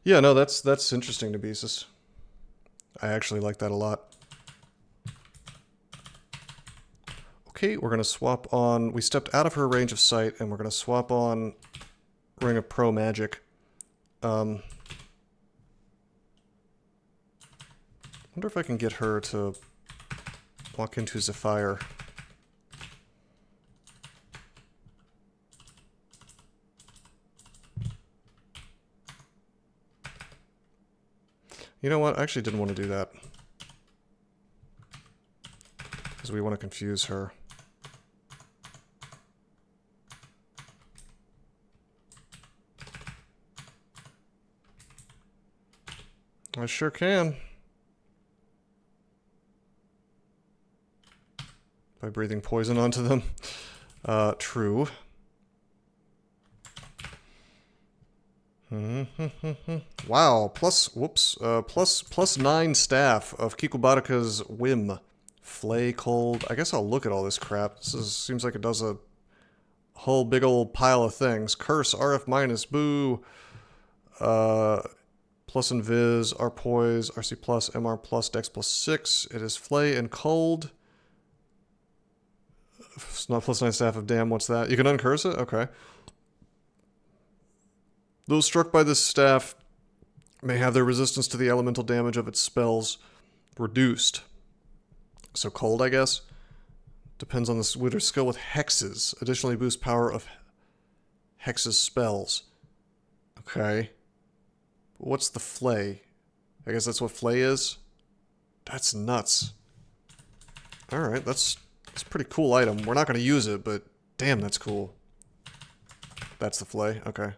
Yeah, no, that's interesting, Deepening. I actually like that a lot. Okay, we're gonna swap on. We stepped out of her range of sight, and we're gonna swap on Ring of Pro Magic. Wonder if I can get her to walk into Zephyr. You know what? I actually didn't want to do that. Because we want to confuse her. I sure can. By breathing poison onto them. True. Wow, plus 9 staff of Kikubaraka's Whim. Flay Cold. I guess I'll look at all this crap. Seems like it does a whole big old pile of things. Curse, RF minus, boo. Plus Invis, R Poise, RC plus, MR plus, Dex plus 6. It is Flay and Cold. It's not plus 9 staff of damn, what's that? You can uncurse it? Okay. Those struck by this staff may have their resistance to the elemental damage of its spells reduced. So cold, I guess. Depends on the witter's skill with hexes. Additionally boosts power of hexes spells. Okay. What's the flay? I guess that's what flay is? That's nuts. Alright, that's a pretty cool item. We're not going to use it, but damn, that's cool. That's the flay? Okay.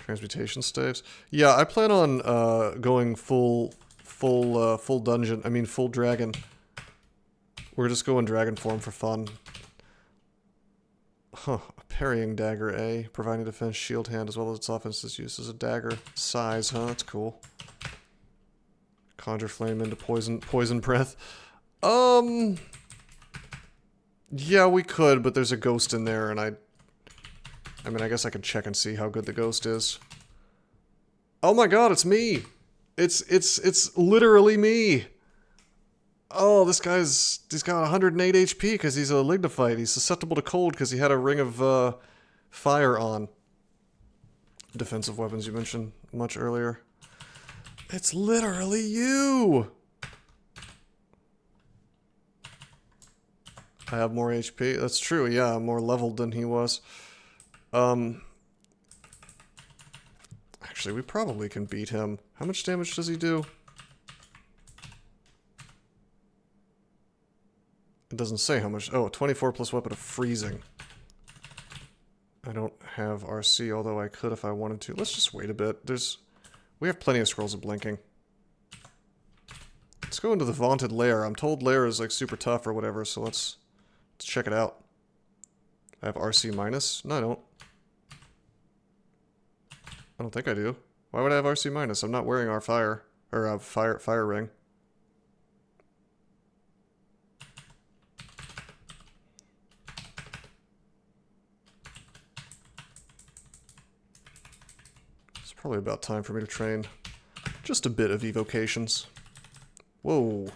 Transmutation staves. Yeah, I plan on going full dungeon. I mean, full dragon. We're just going dragon form for fun. Huh. A parrying dagger, A. Providing defense shield hand as well as its offense's use as a dagger. Size, huh? That's cool. Conjure flame into poison breath. Yeah, we could, but there's a ghost in there, and I mean, I guess I could check and see how good the ghost is. Oh my god, it's me! It's literally me! Oh, he's got 108 HP because he's a Lignifite. He's susceptible to cold because he had a ring of fire on. Defensive weapons you mentioned much earlier. It's literally you! I have more HP. That's true, yeah, I'm more leveled than he was. Actually, we probably can beat him. How much damage does he do? It doesn't say how much. Oh, 24 plus weapon of freezing. I don't have RC, although I could if I wanted to. Let's just wait a bit. We have plenty of scrolls of blinking. Let's go into the vaunted lair. I'm told lair is like super tough or whatever, so let's check it out. I have RC minus? No, I don't. I don't think I do. Why would I have RC minus? I'm not wearing our fire ring. It's probably about time for me to train just a bit of evocations. Whoa.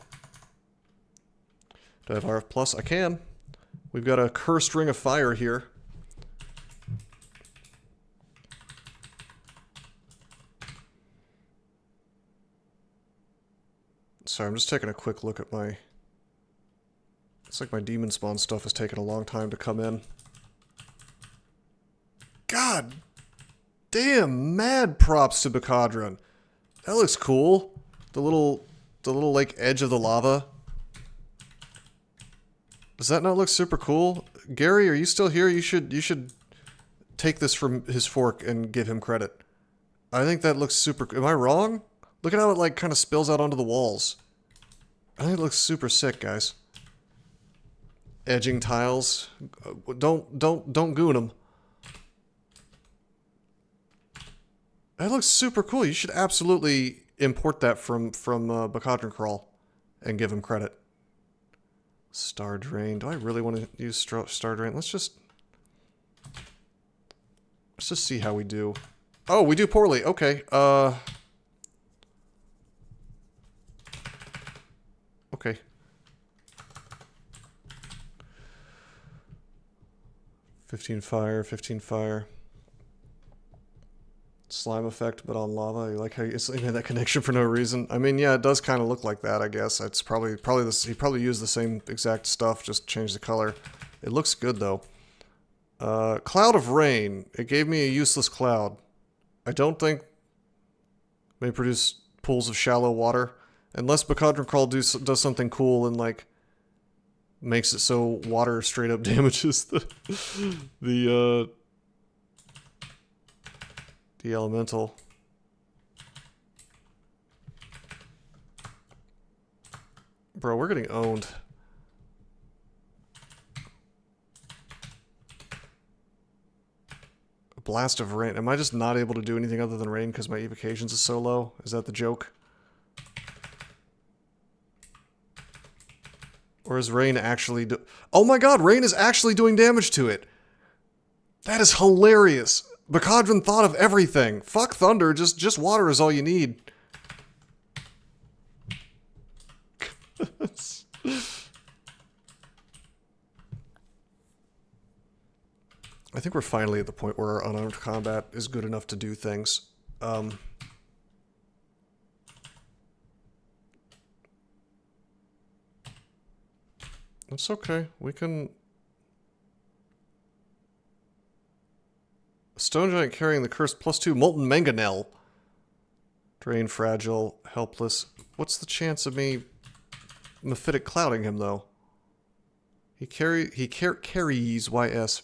Do I have RF plus? I can. We've got a cursed ring of fire here. Sorry, I'm just taking a quick look at my... It's like my demon spawn stuff is taking a long time to come in. God damn, mad props to Bcadren. That looks cool. The little like edge of the lava. Does that not look super cool? Gary, are you still here? You should take this from his fork and give him credit. I think that looks super... Am I wrong? Look at how it like kind of spills out onto the walls. I think it looks super sick, guys. Edging tiles. Don't goon them. That looks super cool. You should absolutely import that from Bcadrencrawl and give him credit. Star Drain. Do I really want to use Star Drain? Let's just see how we do. Oh, we do poorly. Okay. Okay. "15 fire, 15 fire. Slime effect, but on lava." You like how you made that connection for no reason? I mean, yeah, it does kind of look like that, I guess. It's probably this. He probably used the same exact stuff, just changed the color. It looks good, though. Cloud of rain. It gave me a useless cloud. I don't think may produce pools of shallow water. Unless Bcadrencrawl does something cool and, like, makes it so water straight up damages the elemental. Bro, we're getting owned. A blast of rain. Am I just not able to do anything other than rain because my evocations is so low? Is that the joke? Or is rain actually Oh my god, rain is actually doing damage to it! That is hilarious! Bcadren thought of everything! Fuck thunder, just water is all you need. I think we're finally at the point where our unarmed combat is good enough to do things. It's okay. We can... Stone Giant carrying the curse +2 Molten Manganel. Drain, fragile, helpless. What's the chance of me Mephitic clouding him, though? He carries YS,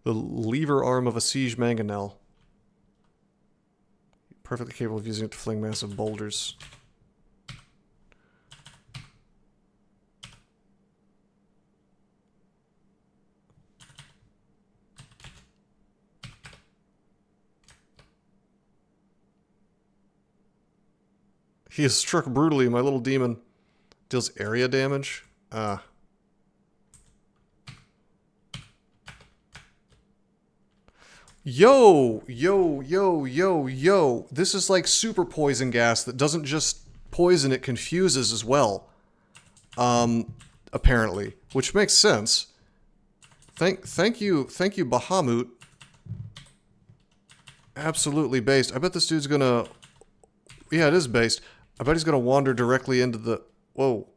the lever arm of a Siege Manganel. Perfectly capable of using it to fling massive boulders. He is struck brutally, my little demon. Deals area damage? Yo! This is like super poison gas that doesn't just poison, it confuses as well. Apparently. Which makes sense. Thank you, Bahamut. Absolutely based. I bet this dude's gonna... Yeah, it is based. I bet he's going to wander directly into the... Whoa.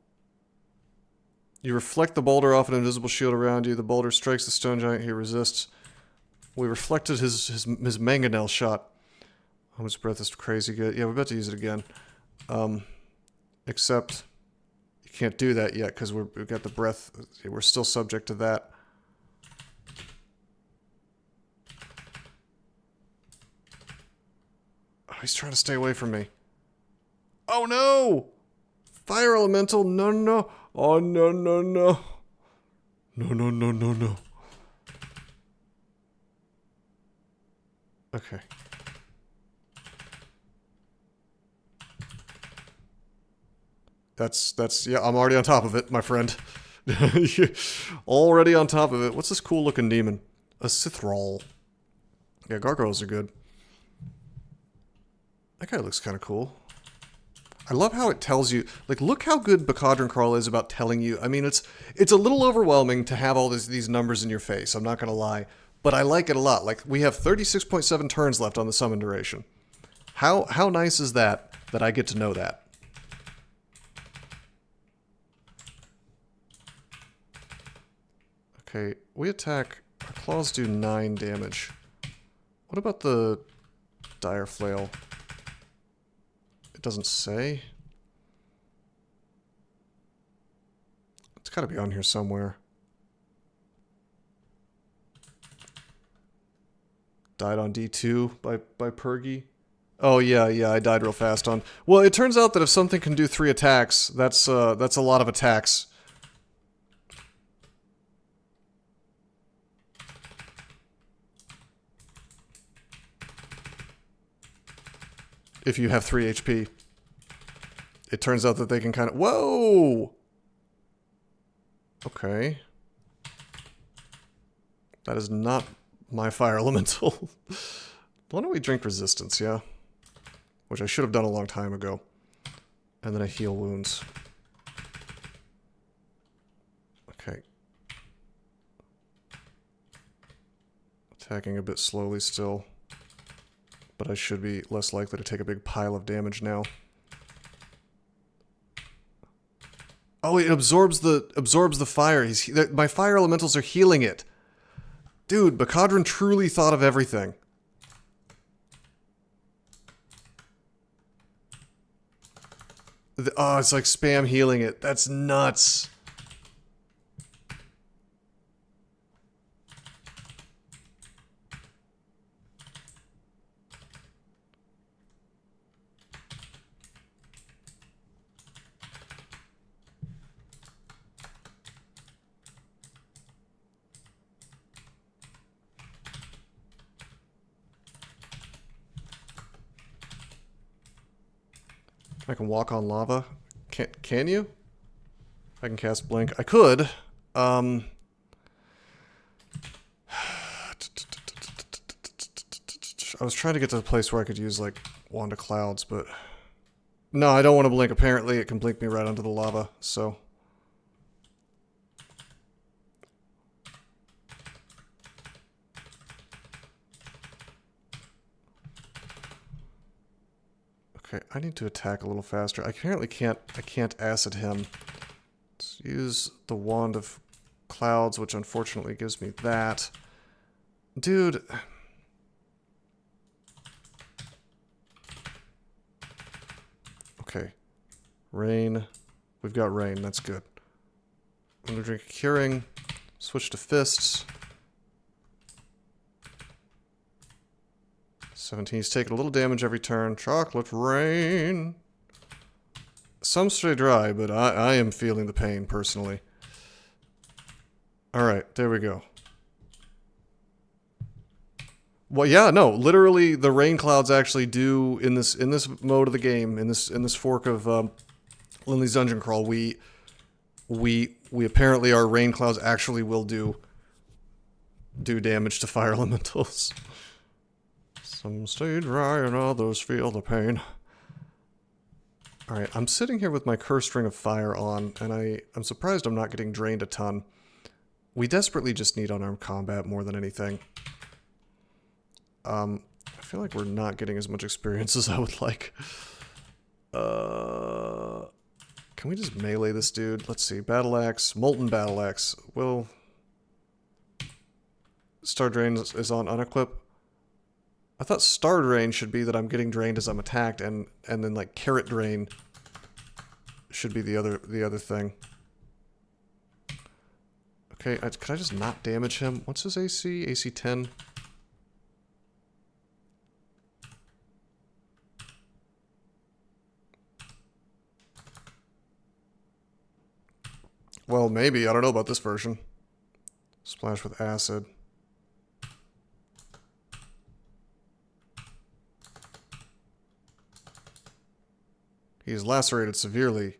You reflect the boulder off an invisible shield around you. The boulder strikes the stone giant. He resists. We reflected his manganel shot. Oh, his breath is crazy good. Yeah, we're about to use it again. Except... You can't do that yet because we've got the breath. We're still subject to that. Oh, he's trying to stay away from me. Oh no! Fire elemental, no, no. Oh, no, no, no. No, no, no, no, no. Okay. Yeah, I'm already on top of it, my friend. Already on top of it. What's this cool looking demon? A Sithrall. Yeah, gargoyles are good. That guy looks kind of cool. I love how it tells you, like, look how good Bcadrencrawl is about telling you. I mean, it's a little overwhelming to have all these numbers in your face, I'm not going to lie. But I like it a lot. Like, we have 36.7 turns left on the summon duration. How nice is that I get to know that? Okay, we attack. Our claws do 9 damage. What about the dire flail? It doesn't say. It's got to be on here somewhere. Died on D2 by Pergy. Oh yeah, I died real fast on. Well, it turns out that if something can do 3 attacks, that's a lot of attacks. If you have 3 HP. It turns out that they can kind of... Whoa! Okay. That is not my fire elemental. Why don't we drink resistance, yeah? Which I should have done a long time ago. And then I heal wounds. Okay. Attacking a bit slowly still. But I should be less likely to take a big pile of damage now. Oh, it absorbs the fire. My fire elementals are healing it. Dude, Bcadren truly thought of everything. Oh, it's like spam healing it. That's nuts. I can walk on lava. Can you? I can cast blink. I could. I was trying to get to the place where I could use, like, Wand of Clouds, but... No, I don't want to blink. Apparently, it can blink me right onto the lava, so... Okay, I need to attack a little faster. I apparently can't acid him. Let's use the Wand of Clouds, which unfortunately gives me that. Dude. Okay. Rain. We've got rain, that's good. I'm gonna drink a Curing. Switch to Fists. 17, he's taking a little damage every turn. Chocolate rain. Some stay dry, but I am feeling the pain, personally. Alright, there we go. Well, yeah, no, literally the rain clouds actually do, in this mode of the game, in this fork of Linley's Dungeon Crawl, we apparently, our rain clouds actually will do damage to fire elementals. Some stay dry and others feel the pain. Alright, I'm sitting here with my Cursed Ring of Fire on, and I'm surprised I'm not getting drained a ton. We desperately just need unarmed combat more than anything. I feel like we're not getting as much experience as I would like. Can we just melee this dude? Let's see, Battle Axe, Molten Battle Axe. Well, Star Drain is on unequip. I thought Star Drain should be that I'm getting drained as I'm attacked, and then like Carrot Drain should be the other thing. Okay, could I just not damage him? What's his AC? AC 10? Well, maybe. I don't know about this version. Splash with acid. He is lacerated severely.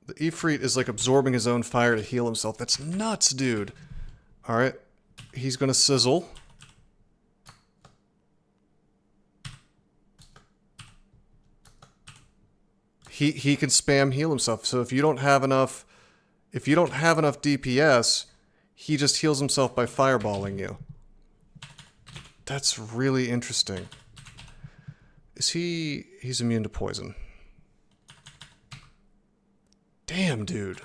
The Ifrit is like absorbing his own fire to heal himself. That's nuts, dude. Alright. He's gonna sizzle. He can spam heal himself. So if you don't have enough DPS, he just heals himself by fireballing you. That's really interesting. He's immune to poison. Damn, dude.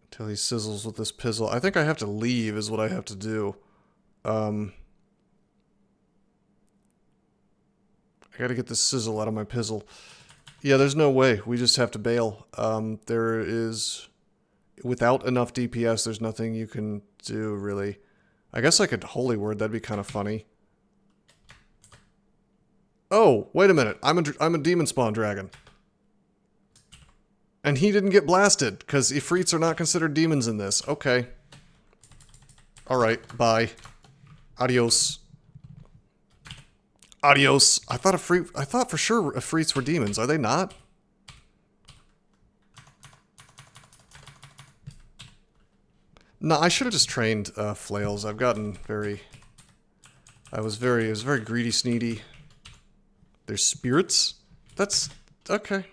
Until he sizzles with this pizzle. I think I have to leave is what I have to do. I gotta get this sizzle out of my pizzle. Yeah, there's no way. We just have to bail. There is... Without enough DPS, there's nothing you can do, really. I guess I could Holy Word. That'd be kind of funny. Oh, wait a minute. I'm a demon spawn dragon. And he didn't get blasted, because Ifrits are not considered demons in this. Okay. Alright, bye. Adios. Adios. I thought for sure Ifrits were demons. Are they not? No, I should have just trained flails. I've gotten very... it was very greedy, sneedy. They're spirits? That's... okay.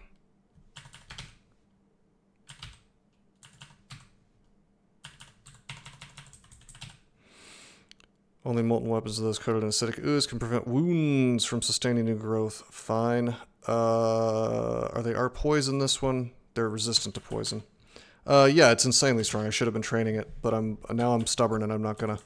Only molten weapons of those coated in acidic ooze can prevent wounds from sustaining new growth. Fine. Are poison this one? They're resistant to poison. Yeah, it's insanely strong. I should have been training it, but now I'm stubborn and I'm not gonna.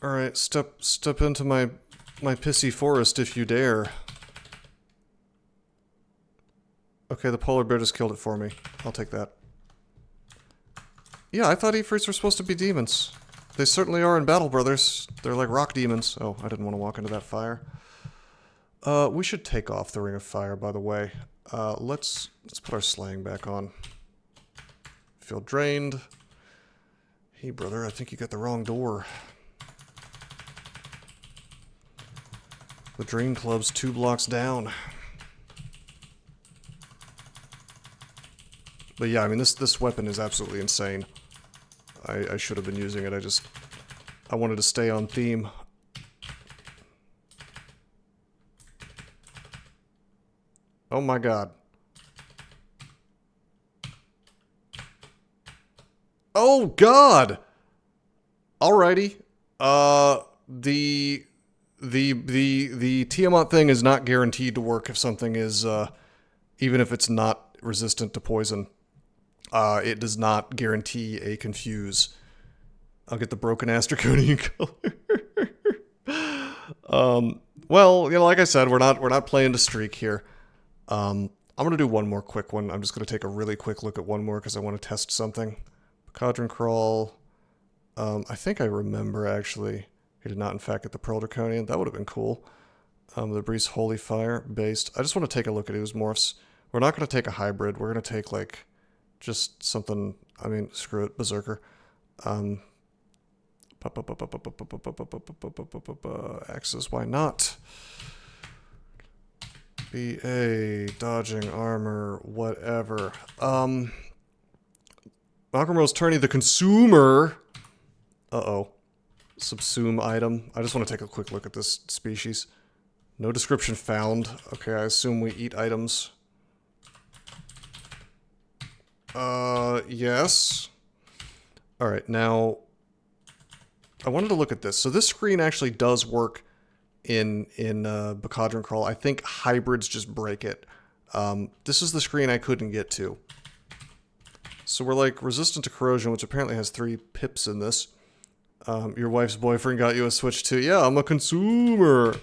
All right, step into my pissy forest if you dare. Okay, the polar bear just killed it for me. I'll take that. Yeah, I thought Ifrits were supposed to be demons. They certainly are in Battle Brothers. They're like rock demons. Oh, I didn't want to walk into that fire. We should take off the Ring of Fire, by the way. Let's put our slaying back on. Feel drained. Hey, brother, I think you got the wrong door. The Drain Club's 2 blocks down. But yeah, I mean, this weapon is absolutely insane. I should have been using it. I wanted to stay on theme. Oh my god. Oh god! Alrighty. The Tiamat thing is not guaranteed to work if something is, even if it's not resistant to poison. It does not guarantee a confuse. I'll get the broken-ass Draconian color. Well, you know, like I said, we're not playing to streak here. I'm gonna do one more quick one. I'm just gonna take a really quick look at one more because I want to test something. Bcadrencrawl. I think I remember actually. He did not, in fact, get the Pearl Draconian. That would have been cool. The Breeze Holy Fire based. I just want to take a look at whose morphs. We're not going to take a hybrid. We're going to take, like, just something. I mean, screw it. Berserker. Axes, why not? BA, dodging, armor, whatever. Malcolm Rose Turney, the consumer. Uh-oh. Subsume item. I just want to take a quick look at this species. No description found. Okay, I assume we eat items. Yes. All right, now I wanted to look at this. So this screen actually does work in Bcadrencrawl. I think hybrids just break it. This is the screen I couldn't get to. So we're like resistant to corrosion, which apparently has 3 pips in this. Your wife's boyfriend got you a Switch too. Yeah, I'm a consumer.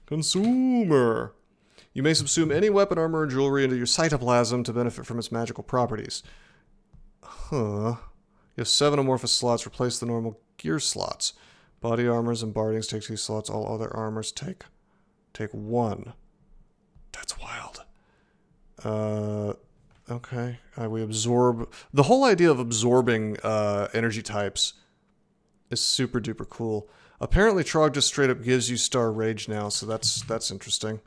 Consumer. You may subsume any weapon, armor, or jewelry into your cytoplasm to benefit from its magical properties. Huh. You have 7 amorphous slots. Replace the normal gear slots. Body armors and bardings take 2 slots. All other armors take 1. That's wild. Okay. We absorb... The whole idea of absorbing energy types is super duper cool. Apparently Trog just straight up gives you Star Rage now, so that's interesting.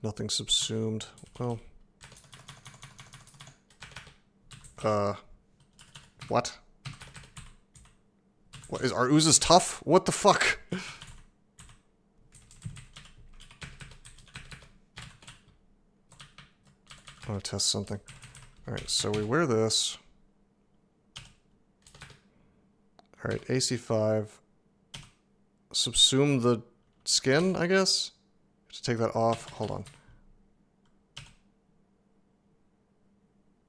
Nothing subsumed. Well. What? What is... Are oozes tough? What the fuck? I want to test something. Alright, so we wear this. Alright, AC5. Subsume the skin, I guess? Just take that off. Hold on.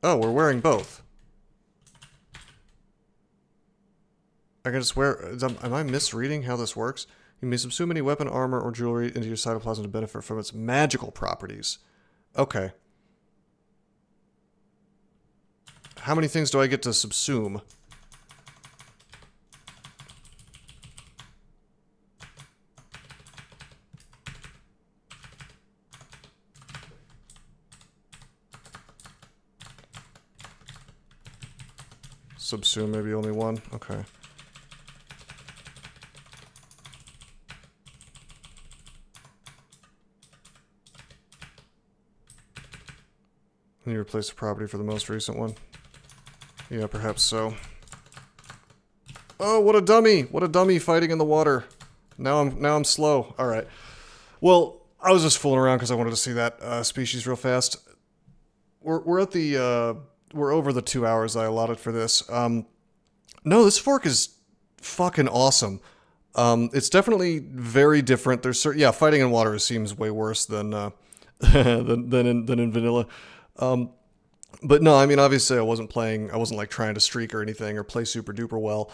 Oh, we're wearing both. I can just wear... Am I misreading how this works? You may subsume any weapon, armor, or jewelry into your cytoplasm to benefit from its magical properties. Okay. How many things do I get to subsume? Subsume maybe only 1? Okay. And you replace the property for the most recent one? Yeah, perhaps so. Oh, what a dummy! What a dummy fighting in the water. Now I'm slow. All right. Well, I was just fooling around because I wanted to see that species real fast. We're at the we're over the 2 hours I allotted for this. No, this fork is fucking awesome. It's definitely very different. There's fighting in water seems way worse than than in vanilla. But no, I mean, obviously I wasn't like trying to streak or anything or play super duper well.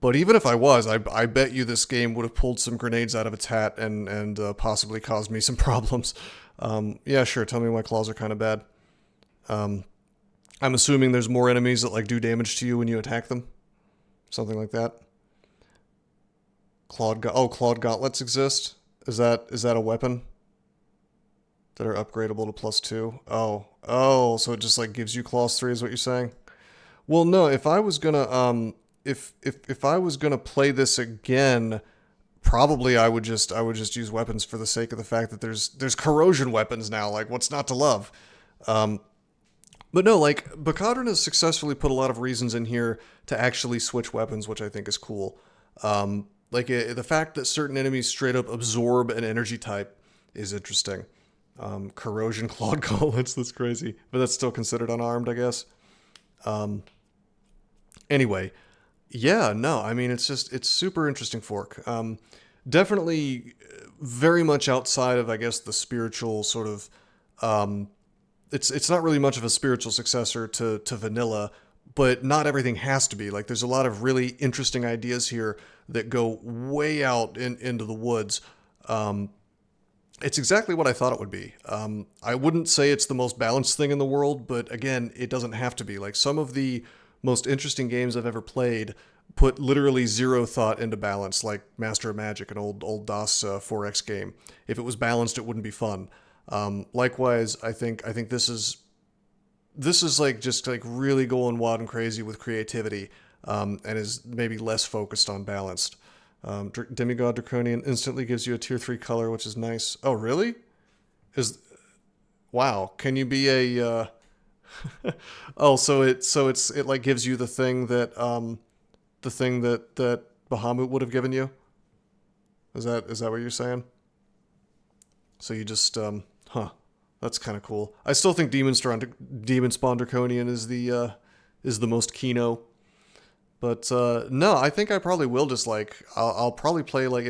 But even if I was, I bet you this game would have pulled some grenades out of its hat and possibly caused me some problems. Yeah, sure. Tell me why claws are kind of bad. I'm assuming there's more enemies that like do damage to you when you attack them. Something like that. Clawed gauntlets exist. Is that a weapon? That are upgradable to +2. Oh, so it just like gives you claws 3 is what you're saying? Well, no, if I was gonna if I was gonna play this again, probably I would just use weapons for the sake of the fact that there's corrosion weapons now. Like, what's not to love? But no, like Bcadren has successfully put a lot of reasons in here to actually switch weapons, which I think is cool. The fact that certain enemies straight up absorb an energy type is interesting. Corrosion clawed gauntlets, that's crazy. But that's still considered unarmed, I guess. Anyway, yeah, no, I mean, it's super interesting fork. Definitely very much outside of, I guess, the spiritual sort of, it's not really much of a spiritual successor to vanilla, but not everything has to be. Like, there's a lot of really interesting ideas here that go way out into the woods. It's exactly what I thought it would be. I wouldn't say it's the most balanced thing in the world, but again, it doesn't have to be. Like, some of the most interesting games I've ever played put literally zero thought into balance, like Master of Magic, an old DOS 4X game. If it was balanced, it wouldn't be fun. Likewise, I think this is like just like really going wild and crazy with creativity, and is maybe less focused on balanced. Demigod Draconian instantly gives you a tier 3 color, which is nice. Oh, really? Wow. Can you be a oh, so it like gives you the thing that Bahamut would have given you. Is that what you're saying? So you just that's kind of cool. I still think Demon Spawn Draconian is the most kino. But no, I think I probably will just like I'll probably play like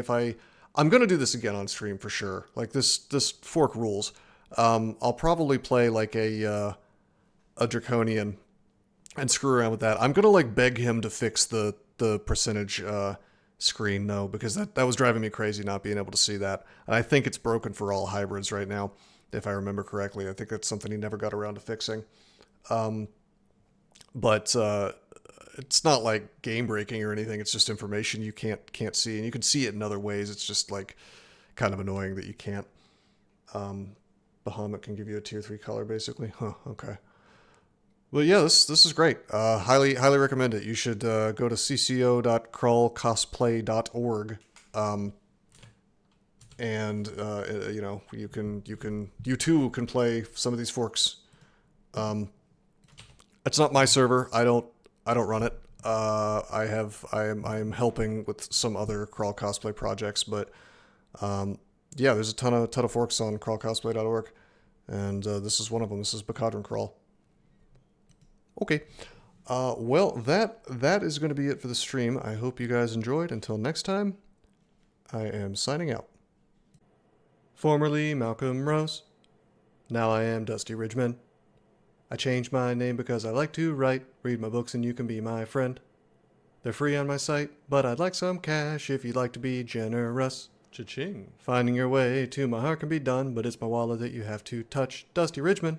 I'm gonna do this again on stream for sure. Like this fork rules. I'll probably play like a Draconian and screw around with that. I'm gonna like beg him to fix the percentage screen though, because that was driving me crazy not being able to see that. And I think it's broken for all hybrids right now, if I remember correctly. I think that's something he never got around to fixing. But it's not like game breaking or anything. It's just information you can't see, and you can see it in other ways. It's just like kind of annoying that you can't. Bahamut can give you a tier 3 color basically. Huh, okay. Well, yeah, this is great. Highly recommend it. You should go to cco.crawlcosplay.org, and you know, you too can play some of these forks. It's not my server. I don't run it. I am helping with some other crawl cosplay projects, but yeah, there's a ton of forks on crawlcosplay.org, and this is one of them. This is Bcadrencrawl. Okay. Well, that is going to be it for the stream. I hope you guys enjoyed. Until next time, I am signing out. Formerly Malcolm Rose. Now I am Dusty Ridgeman. I changed my name because I like to write. Read my books and you can be my friend. They're free on my site, but I'd like some cash if you'd like to be generous. Cha-ching. Finding your way to my heart can be done, but it's my wallet that you have to touch. Dusty Ridgeman.